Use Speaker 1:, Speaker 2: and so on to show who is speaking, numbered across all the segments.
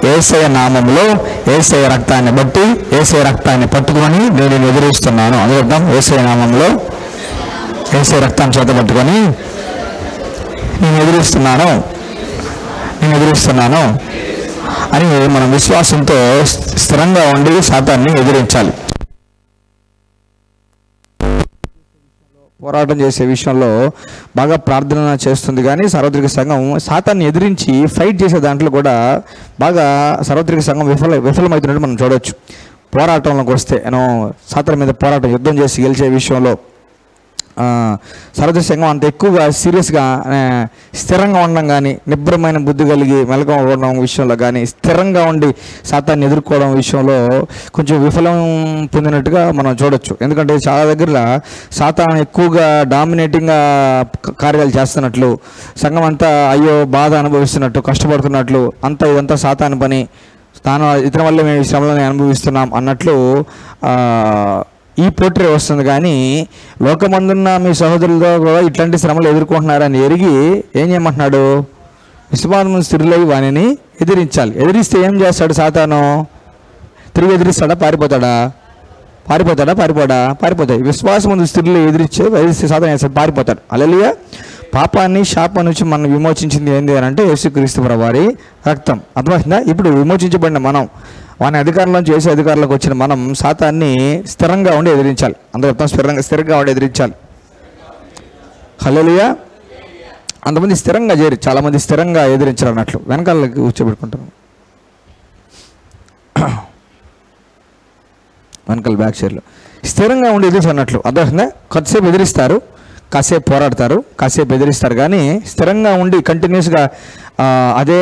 Speaker 1: యేసయ్య నామములో యేసయ్య రక్తాన్ని బట్టి యేసయ్య రక్తాన్ని పట్టుకొని నేను ఎదురిస్తున్నాను. అందుకర్థం యేసయ్య నామములో యేసయ్య రక్తాన్ని చేత పట్టుకొని నేను ఎదురిస్తున్నాను అని మనం విశ్వాసంతో స్థిరంగా ఉండి సాతాన్ని ఎదిరించాలి. పోరాటం చేసే విషయంలో బాగా ప్రార్థన చేస్తుంది, కానీ సార్వత్రిక సంఘం సాతాన్ని ఎదిరించి ఫైట్ చేసే దాంట్లో కూడా బాగా సార్వత్రిక సంఘం విఫలమవుతున్నట్టు మనం చూడవచ్చు. పోరాటంలోకి వస్తే సాతాన్ మీద పోరాటం యుద్ధం చేసి గెలిచే విషయంలో సార్వత్రిక సంఘం అంత ఎక్కువగా సీరియస్గా స్థిరంగా ఉండడం కానీ, నిబ్రమైన బుద్ధి కలిగి మెలకువ ఉండడం విషయంలో కానీ, స్థిరంగా ఉండి సాతాన్ని ఎదుర్కోవడం విషయంలో కొంచెం విఫలం పొందినట్టుగా మనం చూడొచ్చు. ఎందుకంటే చాలా దగ్గర సాతాను ఎక్కువగా డామినేటింగ్గా కార్యాలు చేస్తున్నట్లు, సంఘం అంతా అయ్యో బాధ అనుభవిస్తున్నట్టు, కష్టపడుతున్నట్లు, ఇదంతా సాతాను పని, ఇతని వల్ల మేము ఈ శ్రమలను అనుభవిస్తున్నాం అన్నట్లు ఈ పోట్రే వస్తుంది. కానీ లోకమందున్న మీ సహోదరులతో కూడా ఇట్లాంటి శ్రమలు ఎదుర్కొంటున్నారని ఎరిగి ఏం చేయమంటున్నాడు? విశ్వాసము స్థిరులై వానిని ఎదిరించాలి. ఎదిరిస్తే ఏం చేస్తాడు సాతాను? తిరిగి ఎదిరిస్తాడా? పారిపోతాయి. విశ్వాసము స్థిరులై ఎదిరిస్తే సాతాను చేస్తాడు, పారిపోతాడు. హల్లెలూయా. పాపాన్ని శాపం నుంచి మనం విమోచించింది ఏంటి అని అంటే యేసుక్రీస్తు ప్రభువారి రక్తం. అర్థమవుతుందా? ఇప్పుడు విమోచించబడిన మనం, వాని అధికారంలోంచి చేసే అధికారంలోకి వచ్చిన మనం సాతాన్ని స్థిరంగా ఉండి ఎదిరించాలి. అందులో స్థిరంగా ఉండి ఎదిరించాలి. హల్లెలూయా. అంతమంది స్థిరంగా చేరి, చాలామంది స్థిరంగా ఎదిరించారు అన్నట్లు వెనకాలకి కూర్చోబెట్టుకుంటారు, వెనకాల బ్యాక్ చైర్లో స్థిరంగా ఉండి ఎదిరించినట్లు. అర్థమవుతుందా? కొద్దిసేపు ఎదిరిస్తారు, కాసేపు పోరాడతారు, కాసేపు ఎదిరిస్తారు, కానీ స్థిరంగా ఉండి కంటిన్యూస్గా అదే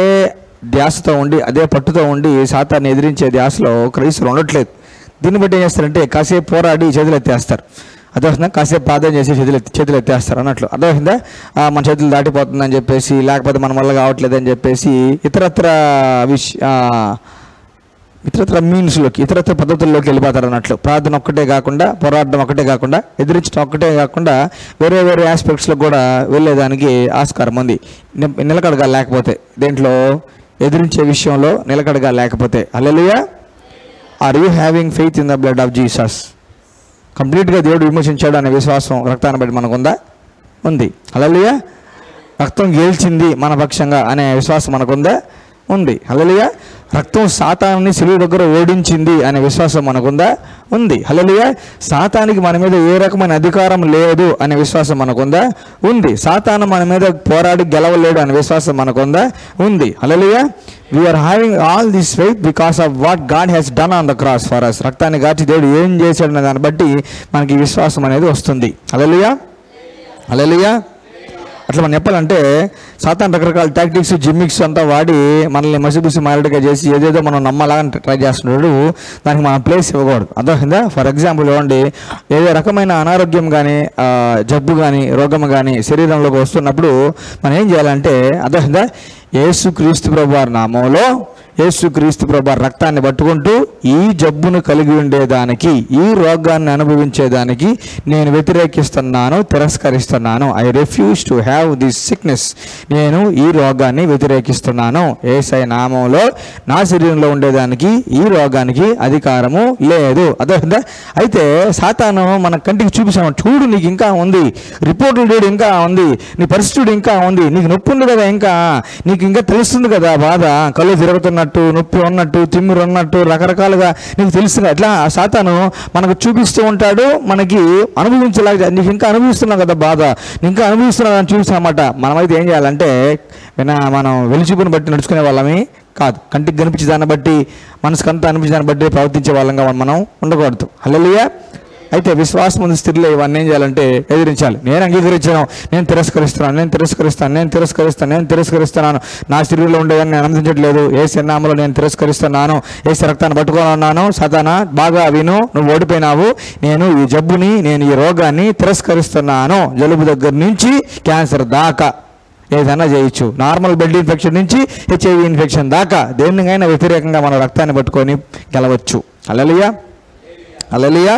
Speaker 1: ధ్యాసతో ఉండి, అదే పట్టుతో ఉండి సాతాన్ని ఎదిరించే ధ్యాసలో క్రైస్తవులు ఉండట్లేదు. దీన్ని బట్టి ఏం చేస్తారంటే కాసేపు పోరాడి చేతులు ఎత్తేస్తారు. అర్థమవుతుందా? కాసేపు ప్రార్థన చేసి చేతులు ఎత్తేస్తారు అన్నట్లు. అర్థమవుతుందా? మన చేతులు దాటిపోతుందని చెప్పేసి, లేకపోతే మన వల్ల కావట్లేదని చెప్పేసి ఇతరత్ర మీన్స్లోకి, ఇతరత్ర పద్ధతుల్లోకి వెళ్ళిపోతారు అన్నట్లు. ప్రార్థన ఒక్కటే కాకుండా, పోరాటం ఒక్కటే కాకుండా, ఎదిరించడం ఒక్కటే కాకుండా వేరే వేరే ఆస్పెక్ట్స్లో కూడా వెళ్ళేదానికి ఆస్కారం ఉంది. నిలకడగా లేకపోతే, దేంట్లో ఎదిరించే విషయంలో నిలకడగా లేకపోతే. Hallelujah. Are you having faith in the blood of Jesus? కంప్లీట్గా దేవుడు విమోచించాడు అనే విశ్వాసం రక్తాన్ని బట్టి మనకుందా? ఉంది. హల్లెలూయా. రక్తం గెలిచింది మన పక్షంగా అనే విశ్వాసం మనకుందా? ఉంది. హల్లెలూయా. రక్తం సాతాన్ని సిలువ దగ్గర ఓడించింది అనే విశ్వాసం మనకుందా? ఉంది. హల్లెలూయా. సాతానికి మన మీద ఏ రకమైన అధికారం లేదు అనే విశ్వాసం మనకుందా? ఉంది. సాతాను మన మీద పోరాడి గెలవలేడు అనే విశ్వాసం మనకుందా? ఉంది. Hallelujah. We are having all this faith because of what God has done on the cross for us. రక్తాన్ని గాచి దేవుడు ఏం చేశాడు అనే దాన్ని బట్టి మనకి విశ్వాసం అనేది వస్తుంది. హల్లెలూయా. హల్లెలూయా. అట్లా మనం చెప్పాలంటే సాతాను రకరకాల టాక్టిక్స్, జిమ్మిక్స్ అంతా వాడి మనల్ని మసిబుసి మారడిగా చేసి ఏదేదో మనం నమ్మాలని ట్రై చేస్తున్నాడు. దానికి మనం ప్లేస్ ఇవ్వకూడదు. అర్థమైందా? ఫర్ ఎగ్జాంపుల్ ఇవ్వండి, ఏదో రకమైన అనారోగ్యం కానీ, జబ్బు కానీ, రోగం కానీ శరీరంలోకి వస్తున్నప్పుడు మనం ఏం చేయాలంటే, అర్థమైందా, యేసుక్రీస్తు ప్రభువారి నామంలో యేసుక్రీస్తు ప్రభువారి రక్తాన్ని పట్టుకుంటూ ఈ జబ్బును కలిగి ఉండేదానికి, ఈ రోగాన్ని అనుభవించేదానికి నేను వ్యతిరేకిస్తున్నాను, తిరస్కరిస్తున్నాను. I refuse to have this sickness. నేను ఈ రోగాన్ని వ్యతిరేకిస్తున్నాను. యేసయ్య నామంలో నా శరీరంలో ఉండేదానికి, ఈ రోగానికి అధికారము లేదు. అర్థమైందా? అయితే సాతాను మన కంటికి చూపిస్తాను, చూడు నీకు ఇంకా ఉంది, రిపోర్టులు డేడు ఇంకా ఉంది, నీ పరిస్థితి ఇంకా ఉంది, నీకు నొప్పి ఉంది కదా, నీకు ఇంకా తెలుస్తుంది కదా బాధ, కళ్ళు తిరుగుతున్నట్టు, నొప్పి ఉన్నట్టు, తిమ్మిరి ఉన్నట్టు, రకరకాలుగా నీకు తెలుస్తుంది. అట్లా సాతాను మనకు చూపిస్తూ ఉంటాడు, మనకి అనుభవించలేక, నీకు ఇంకా అనుభవిస్తున్నావు కదా బాధ, ఇంకా అనుభవిస్తున్నావు అని చూపిస్తామన్నమాట. మనమైతే ఏం చేయాలంటే, మనం వెలిచిపోని బట్టి నడుచుకునే వాళ్ళమి కాదు, కంటికి కనిపించే దాన్ని బట్టి, మనసుకంతా అనిపించే దాన్ని బట్టి ప్రవర్తించే వాళ్ళంగా మనం ఉండకూడదు. హల్లెలూయా. అయితే విశ్వాసం ముందు స్థితిలో ఇవన్నీ ఏం చేయాలంటే ఎదిరించాలి. నేను అంగీకరించాను, నేను తిరస్కరిస్తున్నాను, నా శరీరంలో ఉండేదాన్ని నేను అనుమతించట్లేదు, యేసు నామములో నేను తిరస్కరిస్తున్నాను, యేసు రక్తాన్ని పట్టుకొని ఉన్నాను. సాతానా బాగా విను, నువ్వు ఓడిపోయినావు, నేను ఈ జబ్బుని, నేను ఈ రోగాన్ని తిరస్కరిస్తున్నాను. జలుబు దగ్గర నుంచి క్యాన్సర్ దాకా ఏదైనా చేయొచ్చు, నార్మల్ బ్లడ్ ఇన్ఫెక్షన్ నుంచి HIV ఇన్ఫెక్షన్ దాకా దేనికైనా వ్యతిరేకంగా మన రక్తాన్ని పట్టుకొని గెలవచ్చు. హల్లెలూయా. హల్లెలూయా.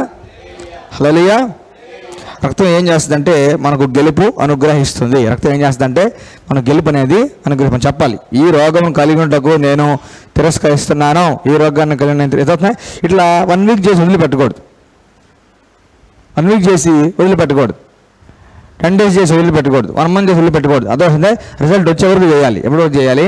Speaker 1: హల్లెలూయా. రక్తం ఏం చేస్తుందంటే మనకు గెలుపు అనుగ్రహిస్తుంది. రక్తం ఏం చేస్తుందంటే మనకు గెలుపు అనేది అనుగ్రహం చెప్పాలి. ఈ రోగం కలిగి ఉండకు నేను తిరస్కరిస్తున్నాను, ఈ రోగాన్ని కలిగి నేను ఇట్లా 1 వీక్ చేసి వదిలిపెట్టకూడదు. 1 వీక్ చేసి వదిలిపెట్టకూడదు, 10 డేస్ చేసి వదిలిపెట్టకూడదు, 1 మంత్ చేసి వదిలిపెట్టకూడదు. అర్థమవుతుందా? రిజల్ట్ వచ్చే వరకు చేయాలి. ఎప్పుడు చేయాలి?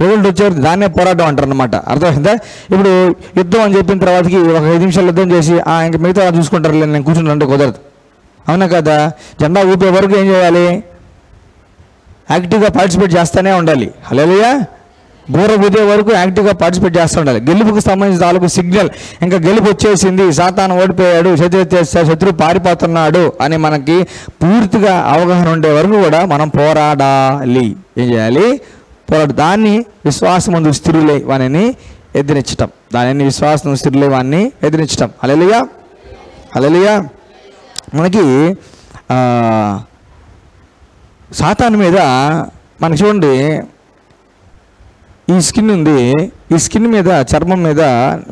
Speaker 1: రిజల్ట్ వచ్చేవరకు. దాన్నే పోరాటం అంటారు అనమాట. అర్థమవుతుందా? ఇప్పుడు యుద్ధం అని చెప్పిన తర్వాతకి ఒక 5 నిమిషాలు యుద్ధం చేసి ఇంక మిగతా చూసుకుంటారు నేను కూర్చుంటే కుదరదు. అవునా కదా? జెండా ఊపే వరకు ఏం చేయాలి? యాక్టివ్గా పార్టిసిపేట్ చేస్తూనే ఉండాలి. హల్లెలూయా. బూర ఊదే వరకు యాక్టివ్గా పార్టిసిపేట్ చేస్తూ ఉండాలి. గెలుపుకు సంబంధించిన తాలూకు సిగ్నల్, ఇంకా గెలుపు వచ్చేసింది, సాతాను ఓడిపోయాడు, శత్రువు పారిపోతున్నాడు అని మనకి పూర్తిగా అవగాహన ఉండే వరకు కూడా మనం పోరాడాలి. ఏం చేయాలి? దాన్ని విశ్వాసమందు స్థిరులై వానిని ఎదిరించటం. దానిని విశ్వాసం స్థిరులై వాన్ని ఎదిరించటం. హల్లెలూయా. హల్లెలూయా. మనకి సాతాను మీద మనకి చూడండి, ఈ స్కిన్ ఉంది, ఈ స్కిన్ మీద చర్మం మీద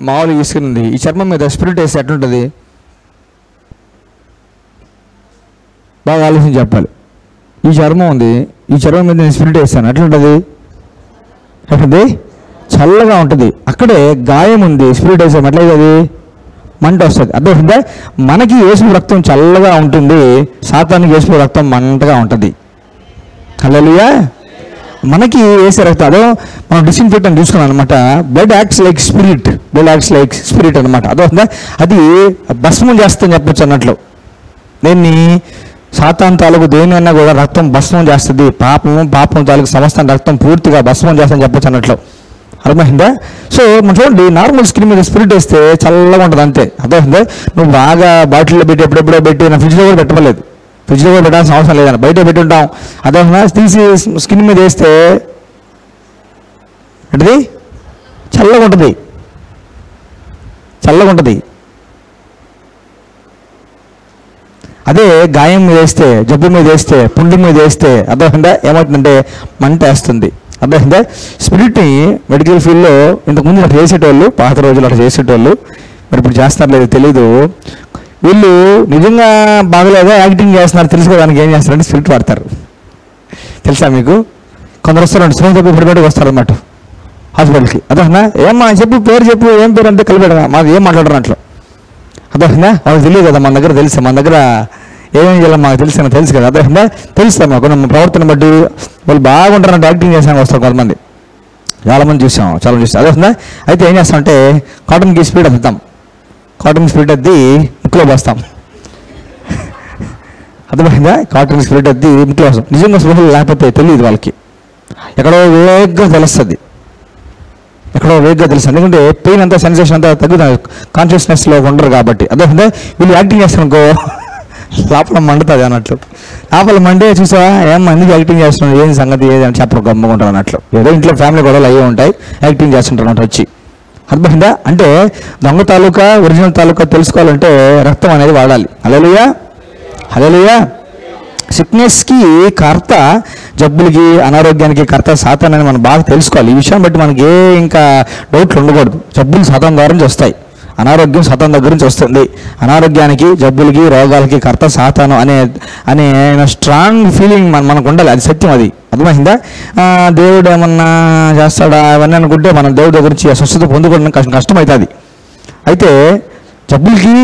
Speaker 1: మామూలు ఈ స్కిన్ ఉంది, ఈ చర్మం మీద స్పిరిట్ వేస్తే ఎట్లుంటుంది? బాగా ఆలోచన చెప్పాలి. ఈ చర్మం ఉంది, ఈ చర్మం మీద నేను స్పిరిట్ వేస్తాను, ఎట్లుంటుంది? ఎట్లుంది? చల్లగా ఉంటుంది. అక్కడే గాయం ఉంది, స్పిరిట్ వేసాం, ఎట్లయితే మంట వస్తుంది. అర్థమవుతుందా? మనకి యేసు రక్తం చల్లగా ఉంటుంది, సాతానికి యేసు రక్తం మంటగా ఉంటుంది. హల్లెలూయా. మనకి వేసే రక్తం అదో మనం డిస్ఇన్ఫెక్టెంట్ చూసుకున్నాం అనమాట. Blood acts like spirit, blood acts like spirit అనమాట. అదవుతుందా? అది భస్మం చేస్తుందని చెప్పొచ్చు అన్నట్లు. దీన్ని సాతాను తాలూకు దేనివన్నా కూడా రక్తం భస్మం చేస్తుంది. పాపం తాలూకు సమస్త రక్తం పూర్తిగా భస్మం చేస్తుందని చెప్పొచ్చు అన్నట్లు. అర్థమైందా? సో మనం చూడండి, నార్మల్ స్కిన్ మీద స్పిరిట్ వేస్తే చల్లగా ఉంటుంది అంతే. అర్థమైందా? నువ్వు బాగా బాటిల్లో పెట్టి ఎప్పుడెప్పుడో పెట్టి నా ఫ్రిడ్జ్లో కూడా పెట్టలేదు, ఫ్రిడ్జ్లో కూడా పెట్టాల్సిన అవసరం లేదని బయట పెట్టి ఉంటాం. అర్థమైందా? తీసి స్కిన్ మీద వేస్తే అంటే చల్లగా ఉంటుంది, చల్లగా ఉంటుంది. అదే గాయం మీద వేస్తే, జబ్బు మీద వేస్తే, పుండు మీద వేస్తే అర్థమైందా ఏమవుతుందంటే మంట వేస్తుంది. అర్థమైందా? స్పిరిట్ని మెడికల్ ఫీల్డ్లో ఇంతకుముందు అట్లా చేసేటోళ్ళు, పాత రోజులు అట్లా చేసేటోళ్ళు, మరి ఇప్పుడు చేస్తారు లేదు తెలీదు. వీళ్ళు నిజంగా బాగలేదా యాక్టింగ్ చేస్తున్నారు తెలుసుకోవడానికి ఏం చేస్తారంటే స్పిరిట్ వాడతారు. తెలుసా మీకు? కొందరు వస్తారంటే స్లో చెప్పి ఇప్పటికీ వస్తారన్నమాట హాస్పిటల్కి. అర్థమైందా? ఏమ్మా చెప్పు, పేరు చెప్పు, ఏం పేరు అంటే కలిపెడదా, మాకు ఏం మాట్లాడరు అట్లా. అర్థమైందా? వాళ్ళకి తెలియదు కదా, మన దగ్గర తెలుసు, మన దగ్గర ఏమేమి చేయాలి మాకు తెలుసు కదా. అర్థమైందా? తెలుస్తాం మాకు, మన ప్రవర్తన బట్టి వాళ్ళు బాగుంటారంటే యాక్టింగ్ చేసానికి వస్తారు కొంతమంది, చాలామంది చూసాం. అర్థమైందా? అయితే ఏం చేస్తామంటే కాటన్కి స్పీడ్ అద్దుతాం, కాటన్ స్పిరిట్ అద్ది ముక్కులో పోస్తాం. అర్థమైందా? కాటన్ స్పిరిట్ అద్ది ముక్కులో పోస్తాం. నిజంగా స్పృహలు లేకపోతే తెలియదు వాళ్ళకి, ఎక్కడో వేగంగా తెలుస్తుంది, ఎక్కడో వేగంగా తెలుస్తుంది. ఎందుకంటే పెయిన్ అంతా, సెన్సేషన్ అంతా తగ్గుతుంది, కాన్షియస్నెస్లో ఉండరు కాబట్టి. అర్థమైందా? వీళ్ళు యాక్టింగ్ చేస్తానుకో లోపల మండుతుంది అన్నట్లు. లోపల మండే చూసా ఏమన్నా ఎందుకు యాక్టింగ్ చేస్తున్నాడు, ఏం సంగతి ఏది అని చెప్పరు, గమ్ముకుంటారు అన్నట్లు. ఏదో ఇంట్లో ఫ్యామిలీ గొడవలు అయ్యే ఉంటాయి, యాక్టింగ్ చేస్తుంటారు అన్నట్టు వచ్చి. అర్థమైందా? అంటే దొంగ తాలూకా ఒరిజినల్ తాలూకా తెలుసుకోవాలంటే రక్తం అనేది వాడాలి. హల్లెలూయా. హల్లెలూయా. సిక్నెస్కి కర్త, జబ్బులకి అనారోగ్యానికి కర్త సాతాన్ అని మనం బాగా తెలుసుకోవాలి. ఈ విషయాన్ని బట్టి మనకి ఇంకా డౌట్లు ఉండకూడదు. జబ్బులు సాతాన్ ద్వారా నుంచి వస్తాయి, అనారోగ్యం సాతాన్ దగ్గర నుంచి వస్తుంది. అనారోగ్యానికి, జబ్బులకి, రోగాలకి కర్త సాతాను అనే స్ట్రాంగ్ ఫీలింగ్ మనకు ఉండాలి. అది సత్యం, అది అర్థమైందా? దేవుడు ఏమన్నా చేస్తాడా అవన్నీ అనుకుంటే మనం దేవుడి దగ్గర నుంచి స్వస్థత పొందుకోవడం కష్టమవుతుంది. అయితే జబ్బులకి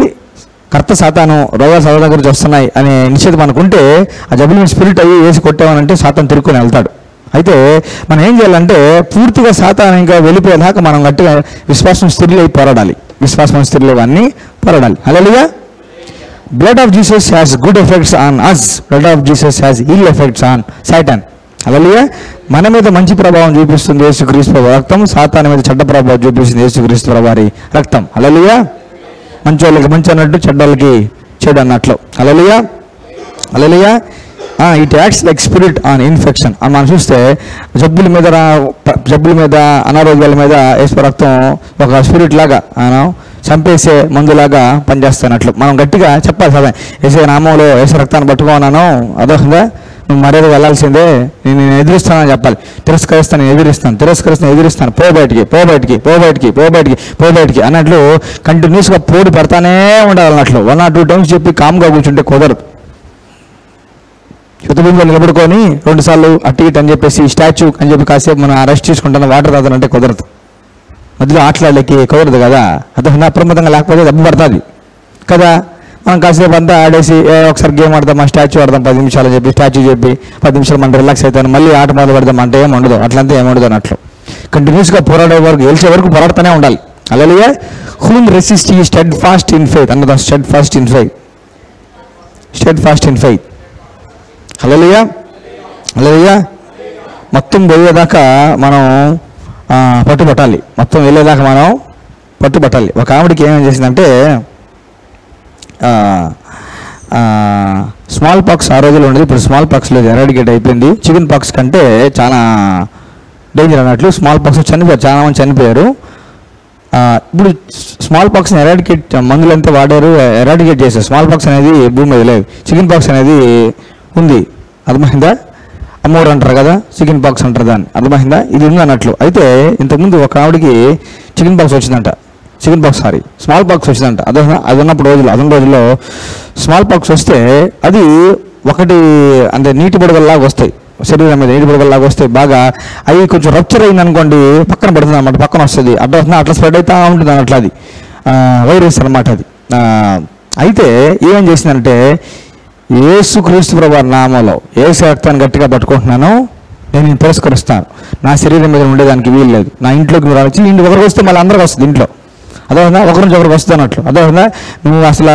Speaker 1: కర్త సాతాను, రోగాలు సాతాను దగ్గర నుంచి వస్తున్నాయి అనే నిశ్చయిత మనకుంటే ఆ జబ్బులని స్పిరిట్ అయ్యి వేసి కొట్టామనంటే సాతాను తిరుక్కొని వెళ్తాడు. అయితే మనం ఏం చేయాలంటే పూర్తిగా సాతాను ఇంకా వెళ్ళిపోయేదాకా మనం గట్టిగా విశ్వాసం స్థిరులై పోరాడాలి, విశ్వాసం స్థిరులైవన్నీ పోరాడాలి. Hallelujah. Blood of Jesus has good effects on us, blood of Jesus has ill effects on Satan. Hallelujah. మన మీద మంచి ప్రభావం చూపిస్తుంది యేసుక్రీస్తు రక్తం, సాతాను మీద చెడ్డ ప్రభావం చూపిస్తుంది యేసుక్రీస్తు వారి రక్తం. హల్లెలూయా. మంచి వాళ్ళకి మంచి అన్నట్టు, చెడ్డోళ్ళకి చెడు అన్నట్లు. Hallelujah. Hallelujah. It acts like spirit on infection. అని మనం చూస్తే జబ్బుల మీద అనారోగ్యాల మీద యేసు రక్తం ఒక స్పిరిట్ లాగా చంపేసే మందులాగా పనిచేస్తున్నట్లు మనం గట్టిగా చెప్పాలి. సరే యేసు నామంలో యేసు రక్తాన్ని పట్టుకున్నాను, అదొకగా నువ్వు మర్యాద వెళ్ళాల్సిందే, నేను ఎదిరిస్తానని చెప్పాలి. తిరస్కరిస్తాను, ఎదిరిస్తాను, పో బయటికి అన్నట్లు కంటిన్యూస్గా పోటీ పెడతానే ఉండాలి అన్నట్లు. 1 or 2 times చెప్పి కామ్గా కూర్చుంటే కుదరదు. యుద్ధభూమిలో నిలబడుకొని 2 సార్లు అటు ఇటు అని చెప్పేసి స్టాచ్యూ అని చెప్పి కాసేపు మనం రెస్ట్ తీసుకుంటాను, వాటర్ తాగాలంటే కుదరదు. మధ్యలో ఆటలాడలేకి కుదరదు కదా. అదే అప్రమత్తంగా లేకపోతే దెబ్బ పడుతుంది కదా. మనం కాసేపు అంతా ఆడేసి ఒకసారి గేమ్ ఆడదాం, స్టాచ్యూ ఆడదాం 10 నిమిషాలు అని చెప్పి స్టాచ్యూ చెప్పి 10 నిమిషాలు మనం రిలాక్స్ అవుతాను, మళ్ళీ ఆట మొదలు పెడదాం అంటే ఏమి ఉండదు. అట్లంతా ఏముండదు అన్నట్లు కంటిన్యూస్గా పోరాడే వరకు, గెలిచే వరకు పోరాడుతూనే ఉండాలి. హల్లెలూయా. హూమ్ రెసిస్ట్ ఈ స్టెడ్ ఫాస్ట్ ఇన్ ఫెయిత్ అన్నదా. స్టెడ్ ఫాస్ట్ ఇన్ ఫెయిత్. హల్లెలూయా. మొత్తం పోయేదాకా మనం పట్టుబట్టాలి. మొత్తం వెళ్ళేదాకా మనం పట్టుబట్టాలి. ఒక ఆవిడకి ఏమేమి చేసిందంటే స్మాల్ పాక్స్ ఆ రోజుల్లో ఉండేది, ఇప్పుడు స్మాల్ పాక్స్ లేదు, ఎరాడికేట్ అయిపోయింది. చికెన్ పాక్స్ కంటే చాలా డేంజర్ అన్నట్లు. స్మాల్ పాక్స్ చనిపోయారు, చాలా మంది చనిపోయారు. ఇప్పుడు స్మాల్ పాక్స్ని మందులు అంతా వాడారు, ఎరాడికేట్ చేశారు. స్మాల్ పాక్స్ అనేది భూమి మీద లేదు, చికెన్ పాక్స్ అనేది ఉంది. అర్థమైందా? అమ్మోరు అంటారు కదా, చికెన్ పాక్స్ అంటారు దాన్ని. అర్థమైందా? ఇది ఉంది అన్నట్లు. అయితే ఇంతకుముందు ఒక ఆవిడకి స్మాల్ పాక్స్ వచ్చిందంట. అది ఉన్నప్పుడు అదన రోజుల్లో స్మాల్ పాక్స్ వస్తే అది ఒకటి అంటే నీటి బుడగల్లాగా వస్తాయి, శరీరం మీద నీటి బుడగల్లాగా వస్తాయి. బాగా అవి కొంచెం రప్చర్ అయింది అనుకోండి, పక్కన పడుతుంది అన్నమాట, పక్కన వస్తుంది. అట్లా స్ప్రెడ్ అవుతూ ఉంటుంది అన్నట్లు. అది వైరస్ అనమాట అది. అయితే ఏమేం చేసిందంటే, యేసుక్రీస్తు ప్రభువు నామములో యేసు రక్తాన్ని గట్టిగా పట్టుకుంటున్నాను, నేను తిరస్కరిస్తాను, నా శరీరం మీద ఉండేదానికి వీలు లేదు. నా ఇంట్లోకి నువ్వు రావచ్చు, ఇంటికి ఒకరికి వస్తే మళ్ళీ అందరికి వస్తుంది ఇంట్లో. అదే ఒకరి నుంచి ఒకరికి వస్తుంది అన్నట్లు. అదే నువ్వు అసలు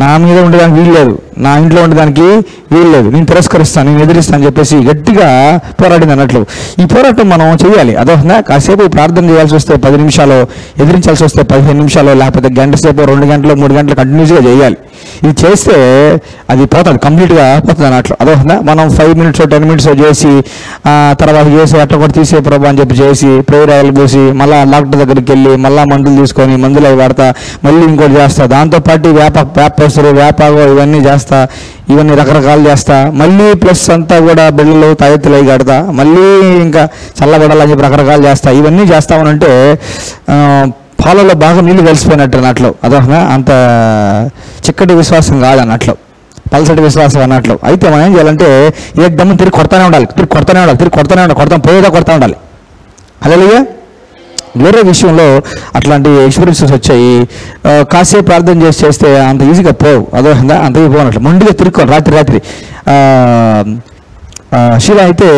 Speaker 1: నా మీద ఉండేదానికి వీలు లేదు, నా ఇంట్లో ఉండేదానికి వీలు లేదు, నేను తిరస్కరిస్తాను, నేను ఎదిరిస్తాను అని చెప్పేసి గట్టిగా పోరాడింది అన్నట్లు. ఈ పోరాటం మనం చేయాలి. అదే కాసేపు ప్రార్థన చేయాల్సి వస్తే 10 నిమిషాలు, ఎదిరించాల్సి వస్తే 15 నిమిషాలు, లేకపోతే గంట సేపు, 2 గంటలు 3 గంటలు కంటిన్యూస్గా చేయాలి. ఇది చేస్తే అది పోతుంది, కంప్లీట్గా పోతుంది అన్నట్లు. అదే మనం 5 minutes 10 minutes చేసి తర్వాత చేసి అట్ట కూడా తీసే ప్రభు అని చెప్పి చేసి ప్రేయర్ ఆయిల్ పోసి మళ్ళీ డాక్టర్ దగ్గరికి వెళ్ళి మళ్ళీ మందులు తీసుకొని మందులు అవి వాడతా, మళ్ళీ ఇంకోటి చేస్తా, దాంతోపాటు వేపసరు వేపాగో ఇవన్నీ చేస్తా, ఇవన్నీ రకరకాలు చేస్తా, మళ్ళీ ప్లస్ అంతా కూడా బిళ్ళలు తాయెత్తులు అవి కడతా, మళ్ళీ ఇంకా చల్లబడాలని చెప్పి రకరకాలు చేస్తా. ఇవన్నీ చేస్తామనంటే పాలలో బాగా నీళ్లు కలిసిపోయినట్టు అన్నట్లు. అదొక అంత చిక్కటి విశ్వాసం కాదన్నట్లు, పలసటి విశ్వాసం అన్నట్లు. అయితే మనం ఏం చేయాలంటే ఏకదమ్ము తిరిగి కొడతానే ఉండాలి, కొడతాం పోయేదా కొడతా ఉండాలి. హల్లెలూయా. వేరే విషయంలో అట్లాంటి ఎక్స్పీరియన్సెస్ వచ్చాయి. కాసేపు ప్రార్థన చేస్తే అంత ఈజీగా పోవు, అదో అంత పోనట్లు మొండిగా తిరుక్కోవాలి రాత్రి. శిల అయితే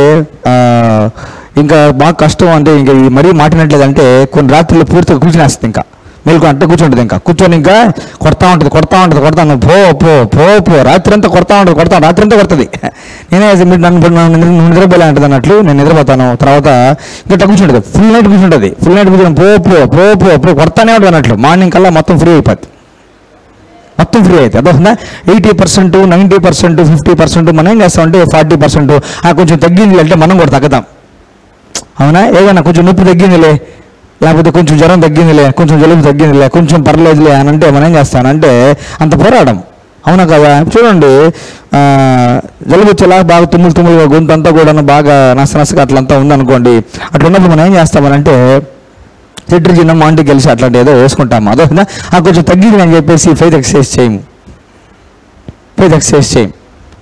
Speaker 1: ఇంకా బాగా కష్టం, అంటే ఇంకా మరీ మాటినట్లేదంటే కొన్ని రాత్రులు పూర్తిగా కూర్చునేస్తుంది, ఇంకా మెలకు అంటే కూర్చుంటుంది, ఇంకా కూర్చొని ఇంకా కొడతా ఉంటుంది పో రాత్రి అంతా కొడతా రాత్రి అంతా కొడుతుంది. నేనే నన్ను నిద్రపోలే అంటుంది అన్నట్లు నేను నిద్రపోతాను. తర్వాత ఇంకా కూర్చుంటుంది, ఫుల్ నైట్ కూర్చుంటుంది, పో కొడతానే ఉంటుంది అన్నట్లు. మార్నింగ్ కల్లా మొత్తం ఫ్రీ అవుతుంది. అదొక 80%, 90%, 50% మనం ఏం చేస్తామంటే 40% కొంచెం తగ్గింది అంటే మనం కూడా తగ్గుతాం. అవునా? ఏదైనా కొంచెం నొప్పి తగ్గిందిలే, లేకపోతే కొంచెం జ్వరం తగ్గిందిలే, కొంచెం జలుబు తగ్గిందిలే, కొంచెం పర్లేదులే అని అంటే మనం ఏం చేస్తానంటే అంత పోరాడం. అవునా కదా? చూడండి, జలుబు వచ్చేలా బాగా తుమ్ములుగా గొంతు అంతా కూడా బాగా నసగా అట్లంతా ఉందనుకోండి. అట్లా ఉన్నప్పుడు మనం ఏం చేస్తామనంటే సెట్రిజిన్ మాంటికి కలిసి అట్లాంటి ఏదో వేసుకుంటాము. అదో కొంచెం తగ్గింది అని చెప్పేసి ఫెయిత్ ఎక్సర్సైజ్ చేయము.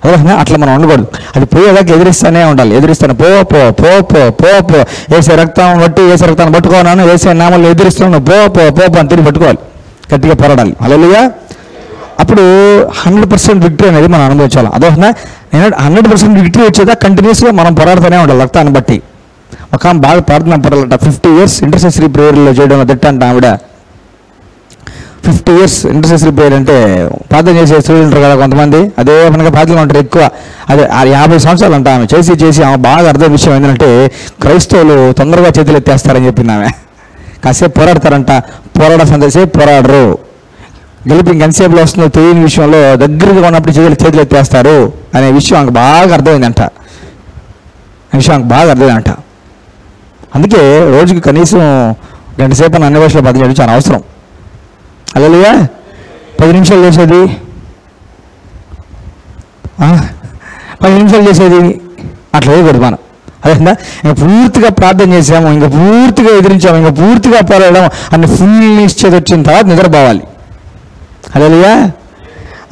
Speaker 1: అదే అట్లా మనం ఉండకూడదు. అది పోయేదాకా ఎదిరిస్తూనే ఉండాలి. పో ఏసే రక్తాన్ని పట్టుకోనాను, ఏసే నామల్లో ఎదిరిస్తున్నాను, పో అని తిరిగి పట్టుకోవాలి, గట్టిగా పోరాడాలి. హల్లెలూయా. అప్పుడు 100% విక్టరీ అనేది మనం అనుభవించాలి. అదే 100% విక్టరీ వచ్చేదా కంటిన్యూస్గా మనం పోరాడుతూనే ఉండాలి రక్తాన్ని బట్టి. ఒక బాగా ప్రార్థన పడాలట, 50 years ఇంటర్సెసరీ ప్రేయర్లో చేయడం తిట్టంట ఆవిడ. 50 years ఇంటర్సెసరీ ప్రేయర్ అంటే ప్రార్థన చేసే స్త్రీలు ఉంటారు కదా కొంతమంది, అదే మనకి ప్రార్థనలు ఉంటారు ఎక్కువ. అదే 50 సంవత్సరాలు అంట ఆమె చేసి ఆమె బాగా అర్థం విషయం ఏంటంటే క్రైస్తవులు తొందరగా చేతులు ఎత్తేస్తారని చెప్పింది ఆమె. కాసేపు పోరాడతారంట, పోరాడసేపు పోరాడరు, గెలిపి ఎంతసేపులో వస్తుందో తెలియని విషయంలో దగ్గరగా ఉన్నప్పుడు చేతులు ఎత్తేస్తారు అనే విషయం ఆమెకు బాగా అర్థమైందంట. అందుకే రోజుకి కనీసం 1 గంట సేపు అన్ని భాషలో 10 చేయడం చాలా అవసరం. హల్లెలూయా. 10 నిమిషాలు చేసేది 10 నిమిషాలు చేసేది అట్లా వేయకూడదు మనం. అదే ఇంకా పూర్తిగా ప్రార్థన చేసాము, ఇంకా పూర్తిగా ఎదిరించాము, ఇంకా పూర్తిగా పోరాడడం అన్ని ఫుల్ నిశ్చేది వచ్చిన తర్వాత నిద్రపోవాలి. హల్లెలూయా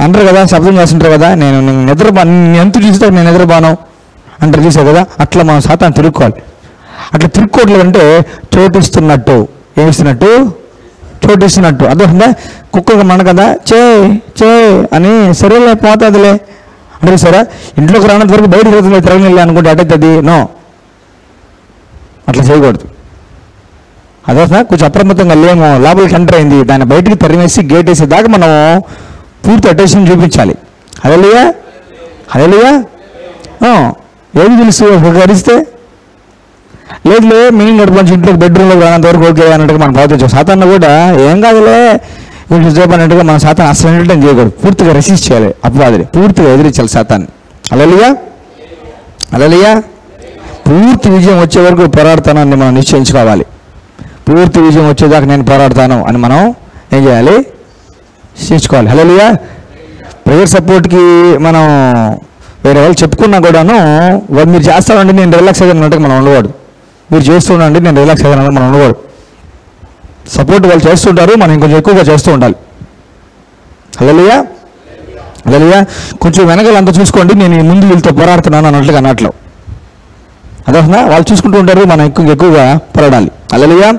Speaker 1: అంటారు కదా, శబ్దం చేస్తుంటారు కదా, నేను ఎంత చూస్తే నేను నిద్రపోను అంటారు చూసారు కదా. అట్లా మనం సాతాను తిరుక్కోవాలి. అట్లా తిరుక్కోవట్లేదు అంటే చోటిస్తున్నట్టు, ఏమిస్తున్నట్టు, చోటిస్తున్నట్టు. అర్థమవుతుందా? కుక్కగా మన కదా చే అని సరేలే పోతుందిలే అంటే సరే, ఇంట్లోకి రానంత వరకు బయటకు వెళ్తుంది తిరగలే అనుకుంటే అటవుతుంది. నో, అట్లా చేయకూడదు. అదే కొంచెం అప్రమత్తంగా లేము, లోపలికి ఎంటర్ అయింది, దాన్ని బయటికి తరిమేసి గేట్ వేసేదాకా మనం పూర్తి అటెన్షన్ చూపించాలి. హల్లెలూయా హల్లెలూయా. ఏది తెలుసు గడిస్తే లేదు మీనింగ్ నడుపుకొని ఇంట్లోకి బెడ్రూమ్లోకి రానంత వరకు ఓకే అన్నట్టుగా మనం భావించాం. సాతాన్ని కూడా ఏం కాదులే కొంచెం సేపు అన్నట్టుగా మన సాతాన్ని అసలు ఎంటర్టైన్ చేయకూడదు. పూర్తిగా రెసిస్ట్ చేయాలి, అపవాదిని పూర్తిగా ఎదిరించాలి సాతాన్ని. హల్లెలూయా హల్లెలూయా. పూర్తి విజయం వచ్చే వరకు పోరాడతానని మనం నిశ్చయించుకోవాలి. పూర్తి విజయం వచ్చేదాకా నేను పోరాడతాను అని మనం ఏం చేయాలి? నిశ్చయించుకోవాలి. హల్లెలూయా. ప్రేయర్ సపోర్ట్కి మనం వేరే వాళ్ళు చెప్పుకున్నా కూడాను, మీరు చేస్తానండి నేను రిలాక్స్ అయ్యానంటే మనం ఉండకూడదు. మీరు చేస్తుండండి నేను రిలాక్స్ అయ్యానంటే మనం ఉండకూడదు. సపోర్ట్ వాళ్ళు చేస్తుంటారు, మనం ఇంకొంచెం ఎక్కువగా చేస్తూ ఉండాలి. హల్లెలూయా హల్లెలూయా. కొంచెం వెనకాల అంతా చూసుకోండి, నేను ముందు వీళ్ళతో పోరాడుతున్నాను అన్నట్లుగా అన్నట్లు. అదే వాళ్ళు చూసుకుంటూ ఉంటారు, మనం ఎక్కువగా పోరాడాలి. Hallelujah.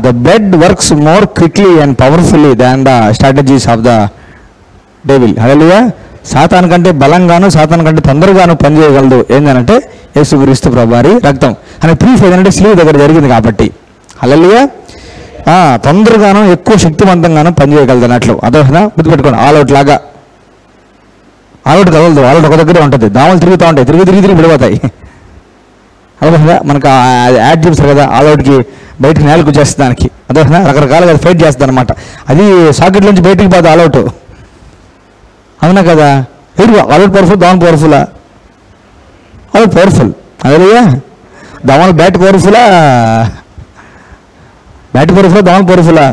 Speaker 1: The blood works more quickly and powerfully than the strategies of the devil. Hallelujah. సాతాను కంటే బలంగాను, సాతాను కంటే తొందరగాను పనిచేయగలదు ఏంటంటే యేసుక్రీస్తు ప్రభువారి రక్తం అనే ప్రూఫ్ ఏదంటే సిలువ దగ్గర జరిగింది కాబట్టి. హల్లెలూయా. తొందరగాను ఎక్కువ శక్తివంతంగాను పనిచేయగలదు అన్నట్లు. అదే గుర్తుపెట్టుకోండి. ఆల్అవుట్ లాగా, ఆల్అవుట్ కదలదు, ఆల్అవుట్ ఒక దగ్గరే ఉంటుంది. దాములు తిరుగుతూ ఉంటాయి, తిరిగి విడిపోతాయి. అదే మనకు యాడ్ చూపిస్తారు కదా, ఆల్అవుట్కి బయటకు నేలకు చేస్తుంది దానికి. అదే రకరకాలుగా ఫైట్ చేస్తుంది అనమాట. అది సాకెట్ నుంచి బయటికి పోతుంది ఆల్అవుట్. అవునా కదా? ఆల్అవుట్ పవర్ఫుల్, దాని పవర్ఫుల్లా? All out powerful. అదే దోమలు బ్యాట్ పవర్ఫుల్లా, బ్యాట్ పవర్ఫుల్లా, దోమలు పవర్ఫుల్లా?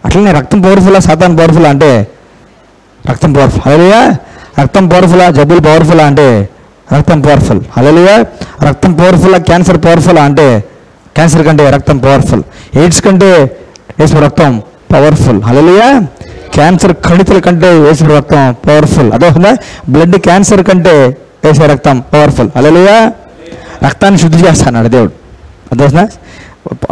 Speaker 1: అట్లనే రక్తం పవర్ఫుల్లా, సాతాన్ పవర్ఫుల్లా అంటే రక్తం పవర్ఫుల్. హల్లెలూయా. రక్తం పవర్ఫుల్లా, జబ్బులు పవర్ఫుల్లా అంటే రక్తం పవర్ఫుల్. హల్లెలూయా. రక్తం పవర్ఫుల్లా, క్యాన్సర్ పవర్ఫుల్లా అంటే క్యాన్సర్ కంటే రక్తం పవర్ఫుల్. ఎయిడ్స్ కంటే యేసు రక్తం పవర్ఫుల్. హల్లెలూయా. క్యాన్సర్ కణితుల కంటే యేసు రక్తం పవర్ఫుల్. అదొకదా? బ్లడ్ క్యాన్సర్ కంటే యేసు రక్తం పవర్ఫుల్. హల్లెలూయా. రక్తాన్ని శుద్ధి చేస్తాడు దేవుడు. అదొకదా?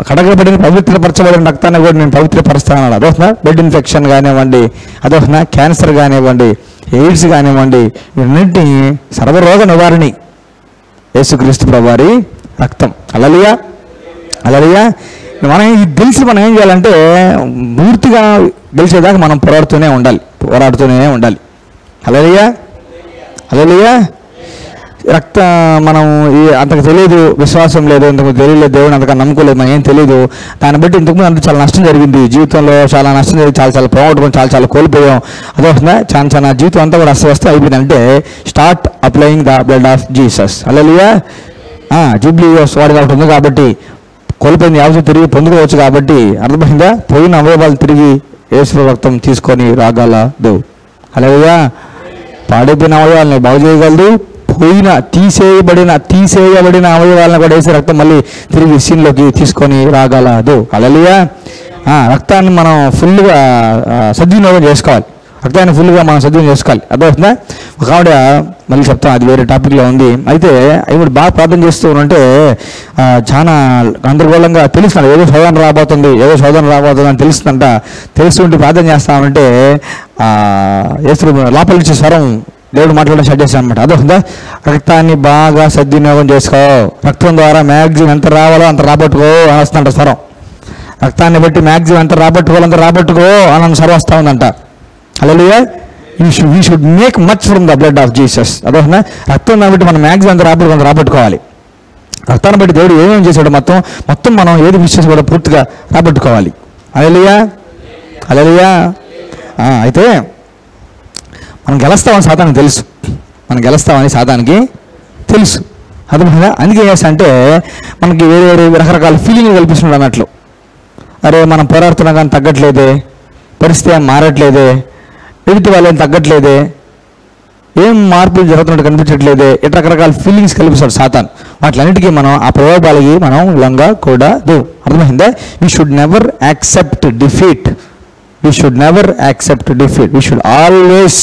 Speaker 1: కడగబడిన పవిత్రపరచబడిన రక్తాన్ని కూడా నేను పవిత్రపరుస్తాను. అదొకదా? బ్లడ్ ఇన్ఫెక్షన్ కానివ్వండి, అదొకదా క్యాన్సర్ కానివ్వండి, ఎయిడ్స్ కానివ్వండి, ఇవన్నింటినీ సర్వరోగ నివారణి యేసుక్రీస్తు ప్రభువారి రక్తం. హల్లెలూయా హల్లెలూయా. మనం ఇది తెలిసి మనం ఏం చేయాలంటే పూర్తిగా గెలిచేదాకా మనం పోరాడుతూనే ఉండాలి. హల్లెలూయా హల్లెలూయా. మనం అంతకు తెలియదు, విశ్వాసం లేదు, ఇంతకు తెలియలేదు, దేవుడు అంతగా నమ్ముకోలేదు, మనం ఏం తెలియదు. దాన్ని బట్టి ఇంతకుముందు అంత చాలా నష్టం జరిగింది జీవితంలో, చాలా నష్టం జరిగింది, చాలా పోగొట్టుకుని చాలా కోల్పోయాం. అదొస్తుందా? చాలా జీవితం అంతా కూడా అస్తవ్యస్తం అయిపోయిందంటే start applying the blood of Jesus. Hallelujah. Jubilee వాడి ఒకటి ఉంది కాబట్టి కోల్పోయింది యావత్తు తిరిగి పొందుకోవచ్చు కాబట్టి, అర్థమైందా? పోయిన అవయవాలు తిరిగి యేసు రక్తం తీసుకొని రాగలదు. హల్లెలూయా. పాడైపోయిన అవయవాలని బాగు చేయగలదు, తీసేయబడిన అవయవాలను కూడా యేసు రక్తం మళ్ళీ తిరిగి సీన్లోకి తీసుకొని రాగలదు. హల్లెలూయా. రక్తాన్ని మనం ఫుల్గా సద్వినియోగం చేసుకోవాలి. రక్తాన్ని ఫుల్గా మనం సద్వినియోగం చేసుకోవాలి. అర్థమవుతుందా? ఒక ఆవిడ, మళ్ళీ చెప్తాం, అది వేరే టాపిక్లో ఉంది. అయితే ఇప్పుడు బాగా ప్రార్థన చేస్తూ ఉంటే చాలా గందరగోళంగా తెలుస్తున్నాడు. ఏదో శోధన రాబోతుంది అని తెలుస్తుందంట. తెలుస్తుంటే ప్రార్థన చేస్తామంటే యేసు లోపల నుంచి స్వరం దేవుడు మాట్లాడడం స్టార్ట్ చేస్తాను అనమాట. అదొకదా? రక్తాన్ని బాగా సద్వినియోగం చేసుకో, రక్తం ద్వారా మ్యాక్సిమం ఎంత రావాలో అంత రాబట్టుకో అని వస్తుందంట స్వరం. రక్తాన్ని బట్టి మ్యాక్సిమం ఎంత రాబట్టుకో అని స్వరం వస్తూ ఉందంట. Hallelujah. We should make much from the blood of Jesus. అదొకదా? రక్తం కాబట్టి మనం మ్యాక్సిమం ఎంత రాబట్టుకోవాలి. రక్తాన్ని బట్టి దేవుడు ఏమేమి చేశాడు మొత్తం మనం ఏది విషయం కూడా పూర్తిగా రాబట్టుకోవాలి. హల్లెలూయా హల్లెలూయా. అయితే మనం గెలుస్తామని సాతానికి తెలుసు. అర్థమైందా? అందుకే చేస్తా అంటే మనకి వేరే రకరకాల ఫీలింగ్లు కల్పిస్తున్నాడు అన్నట్లు. అరే మనం పోరాడుతున్నా కానీ తగ్గట్లేదే, పరిస్థితి ఏం మారట్లేదే, ఎదుటి వాళ్ళు ఏం తగ్గట్లేదే, ఏం మార్పులు జరుగుతున్నట్టు కనిపించట్లేదే, ఇట్లా రకరకాల ఫీలింగ్స్ కల్పిస్తాడు సాతాను. వాటిలన్నిటికీ మనం ఆ ప్రలోభాలకి మనం లొంగకూడదు. అర్థమైందా? We should never accept defeat. We should never accept defeat. We should always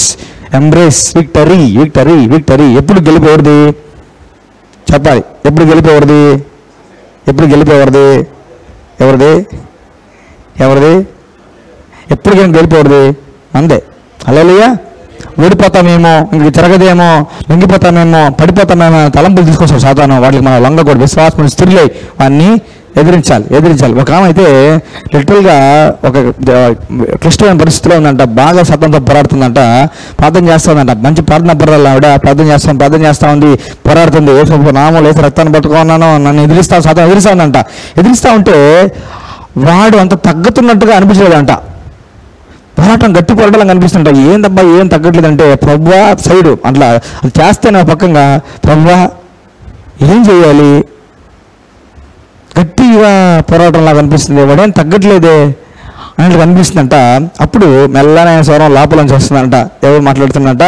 Speaker 1: embrace victory. Victory victory. ఎప్పుడు గెలిపేవరిది చెప్పాలి. ఎప్పుడు గెలిపేవరిది? ఎప్పుడు గెలిపేవరిది? ఎవరిది? ఎవరిది? ఎప్పటికైనా గెలిపేవరిది? అంతే. హల్లెలూయా. ఓడిపోతామేమో, ఇంక తిరగదేమో, లొంగిపోతామేమో, పడిపోతామేమో తలంపులు తీసుకొస్తాం సాతాను. వాటికి మనం లొంగకూడదు. విశ్వాసం స్థిరులై వాడిని ఎదిరించాలి. ఒక ఆమె అయితే లిటరల్గా ఒక క్లిష్టమైన పరిస్థితిలో ఉందంట. బాగా సతంతో పోరాడుతుందంట. ప్రార్థన చేస్తుందంట. మంచి ప్రార్థన పర్వాలేదు. ఆవిడ ప్రార్థన చేస్తూ ఉంది, పోరాడుతుంది. ఏ నామం లేసి రక్తాన్ని పట్టుకున్నాను, నన్ను సాతాను ఎదిరిస్తా ఉందంట. ఎదిరిస్తూ ఉంటే వాడు అంత తగ్గుతున్నట్టుగా అనిపించలేదంట. పోరాటం గట్టి పోరాటం కనిపిస్తుంటా. ఏందబ్బా ఏం తగ్గట్లేదంటే, ప్రభువా సైడు అట్లా అది చేస్తే నా పక్కంగా, ప్రభువా ఏం చేయాలి, గట్టిగా పోరాటంలా కనిపిస్తుంది, వాడేం తగ్గట్లేదే అన్నట్టు కనిపిస్తుందంట. అప్పుడు మెల్లనైన స్వరం లోపలని వస్తుందంట. ఎవరు మాట్లాడుతున్నట్ట?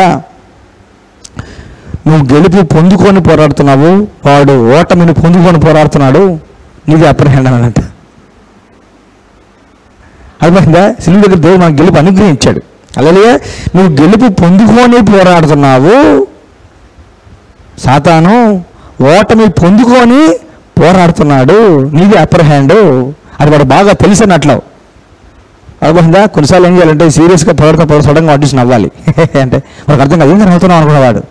Speaker 1: నువ్వు గెలుపు పొందుకొని పోరాడుతున్నావు, వాడు ఓటమిని పొందుకొని పోరాడుతున్నాడు, నీది అప్పర్ హ్యాండ్ అన్నట్ట. అర్థమైందా? సిలువ దగ్గర దేవుడు మనకు గెలుపు అనుగ్రహించాడు. అలాగే నువ్వు గెలుపు పొందుకొని పోరాడుతున్నావు, సాతాను ఓటమి పొందుకొని పోరాడుతున్నాడు, నీది అప్పర్ హ్యాండ్. అది వాడు బాగా తెలిసినట్లు. అర్థమైందా? కొన్నిసార్లు ఏం చేయాలంటే సీరియస్గా పోరాడుతూ సడన్గా ఆడిషన్ అవ్వాలి అంటే వాడికి అర్థం కాదు, ఏం అవుతున్నావు అనుకున్నవాడు.